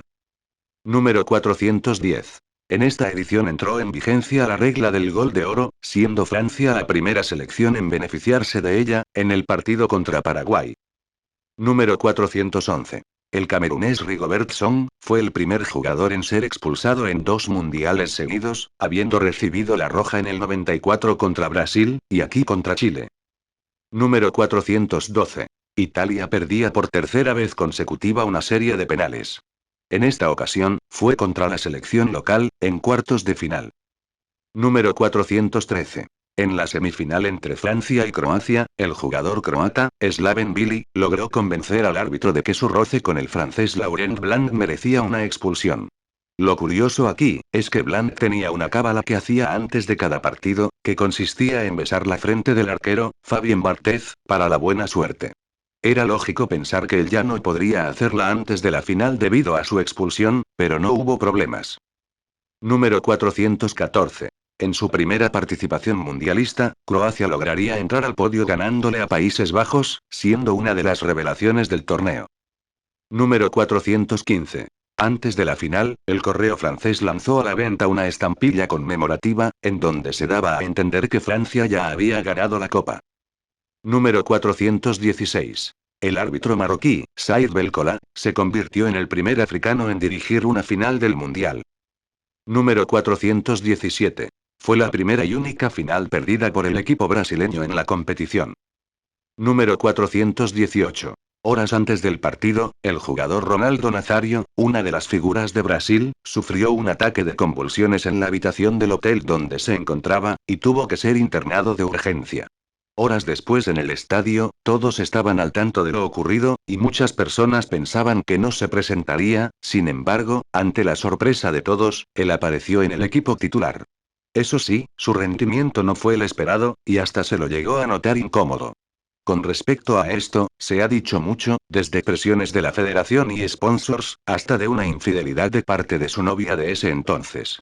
Speaker 1: Número 410. En esta edición entró en vigencia la regla del gol de oro, siendo Francia la primera selección en beneficiarse de ella, en el partido contra Paraguay. Número 411. El camerunés Rigobert Song fue el primer jugador en ser expulsado en 2 mundiales seguidos, habiendo recibido la roja en el 94 contra Brasil, y aquí contra Chile. Número 412. Italia perdía por tercera vez consecutiva una serie de penales. En esta ocasión, fue contra la selección local, en cuartos de final. Número 413. En la semifinal entre Francia y Croacia, el jugador croata, Slaven Bilic, logró convencer al árbitro de que su roce con el francés Laurent Blanc merecía una expulsión. Lo curioso aquí, es que Blanc tenía una cábala que hacía antes de cada partido, que consistía en besar la frente del arquero, Fabien Barthez, para la buena suerte. Era lógico pensar que él ya no podría hacerla antes de la final debido a su expulsión, pero no hubo problemas. Número 414. En su primera participación mundialista, Croacia lograría entrar al podio ganándole a Países Bajos, siendo una de las revelaciones del torneo. Número 415. Antes de la final, el correo francés lanzó a la venta una estampilla conmemorativa, en donde se daba a entender que Francia ya había ganado la copa. Número 416. El árbitro marroquí, Saïd Belkola, se convirtió en el primer africano en dirigir una final del Mundial. Número 417. Fue la primera y única final perdida por el equipo brasileño en la competición. Número 418. Horas antes del partido, el jugador Ronaldo Nazário, una de las figuras de Brasil, sufrió un ataque de convulsiones en la habitación del hotel donde se encontraba, y tuvo que ser internado de urgencia. Horas después en el estadio, todos estaban al tanto de lo ocurrido, y muchas personas pensaban que no se presentaría, sin embargo, ante la sorpresa de todos, él apareció en el equipo titular. Eso sí, su rendimiento no fue el esperado, y hasta se lo llegó a notar incómodo. Con respecto a esto, se ha dicho mucho, desde presiones de la federación y sponsors, hasta de una infidelidad de parte de su novia de ese entonces.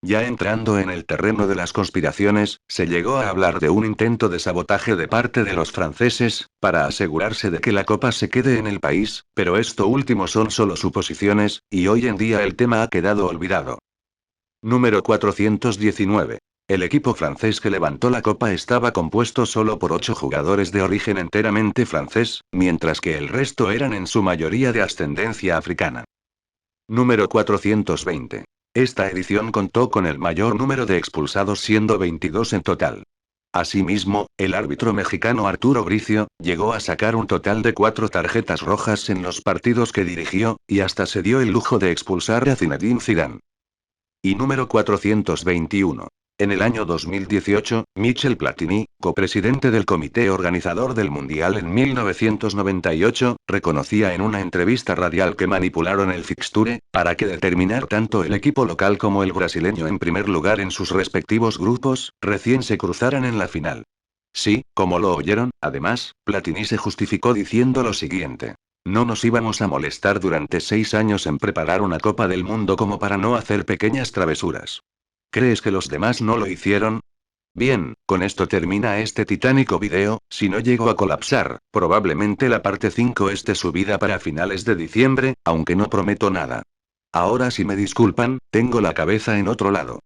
Speaker 1: Ya entrando en el terreno de las conspiraciones, se llegó a hablar de un intento de sabotaje de parte de los franceses, para asegurarse de que la copa se quede en el país, pero esto último son solo suposiciones, y hoy en día el tema ha quedado olvidado. Número 419. El equipo francés que levantó la copa estaba compuesto solo por 8 jugadores de origen enteramente francés, mientras que el resto eran en su mayoría de ascendencia africana. Número 420. Esta edición contó con el mayor número de expulsados, siendo 22 en total. Asimismo, el árbitro mexicano Arturo Bricio llegó a sacar un total de 4 tarjetas rojas en los partidos que dirigió, y hasta se dio el lujo de expulsar a Zinedine Zidane. Y número 421. En el año 2018, Michel Platini, copresidente del comité organizador del Mundial en 1998, reconocía en una entrevista radial que manipularon el fixture, para que determinar tanto el equipo local como el brasileño en primer lugar en sus respectivos grupos, recién se cruzaran en la final. Sí, como lo oyeron, además, Platini se justificó diciendo lo siguiente. No nos íbamos a molestar durante 6 años en preparar una Copa del Mundo como para no hacer pequeñas travesuras. ¿Crees que los demás no lo hicieron? Bien, con esto termina este titánico video. Si no llego a colapsar, probablemente la parte 5 esté subida para finales de diciembre, aunque no prometo nada. Ahora si me disculpan, tengo la cabeza en otro lado.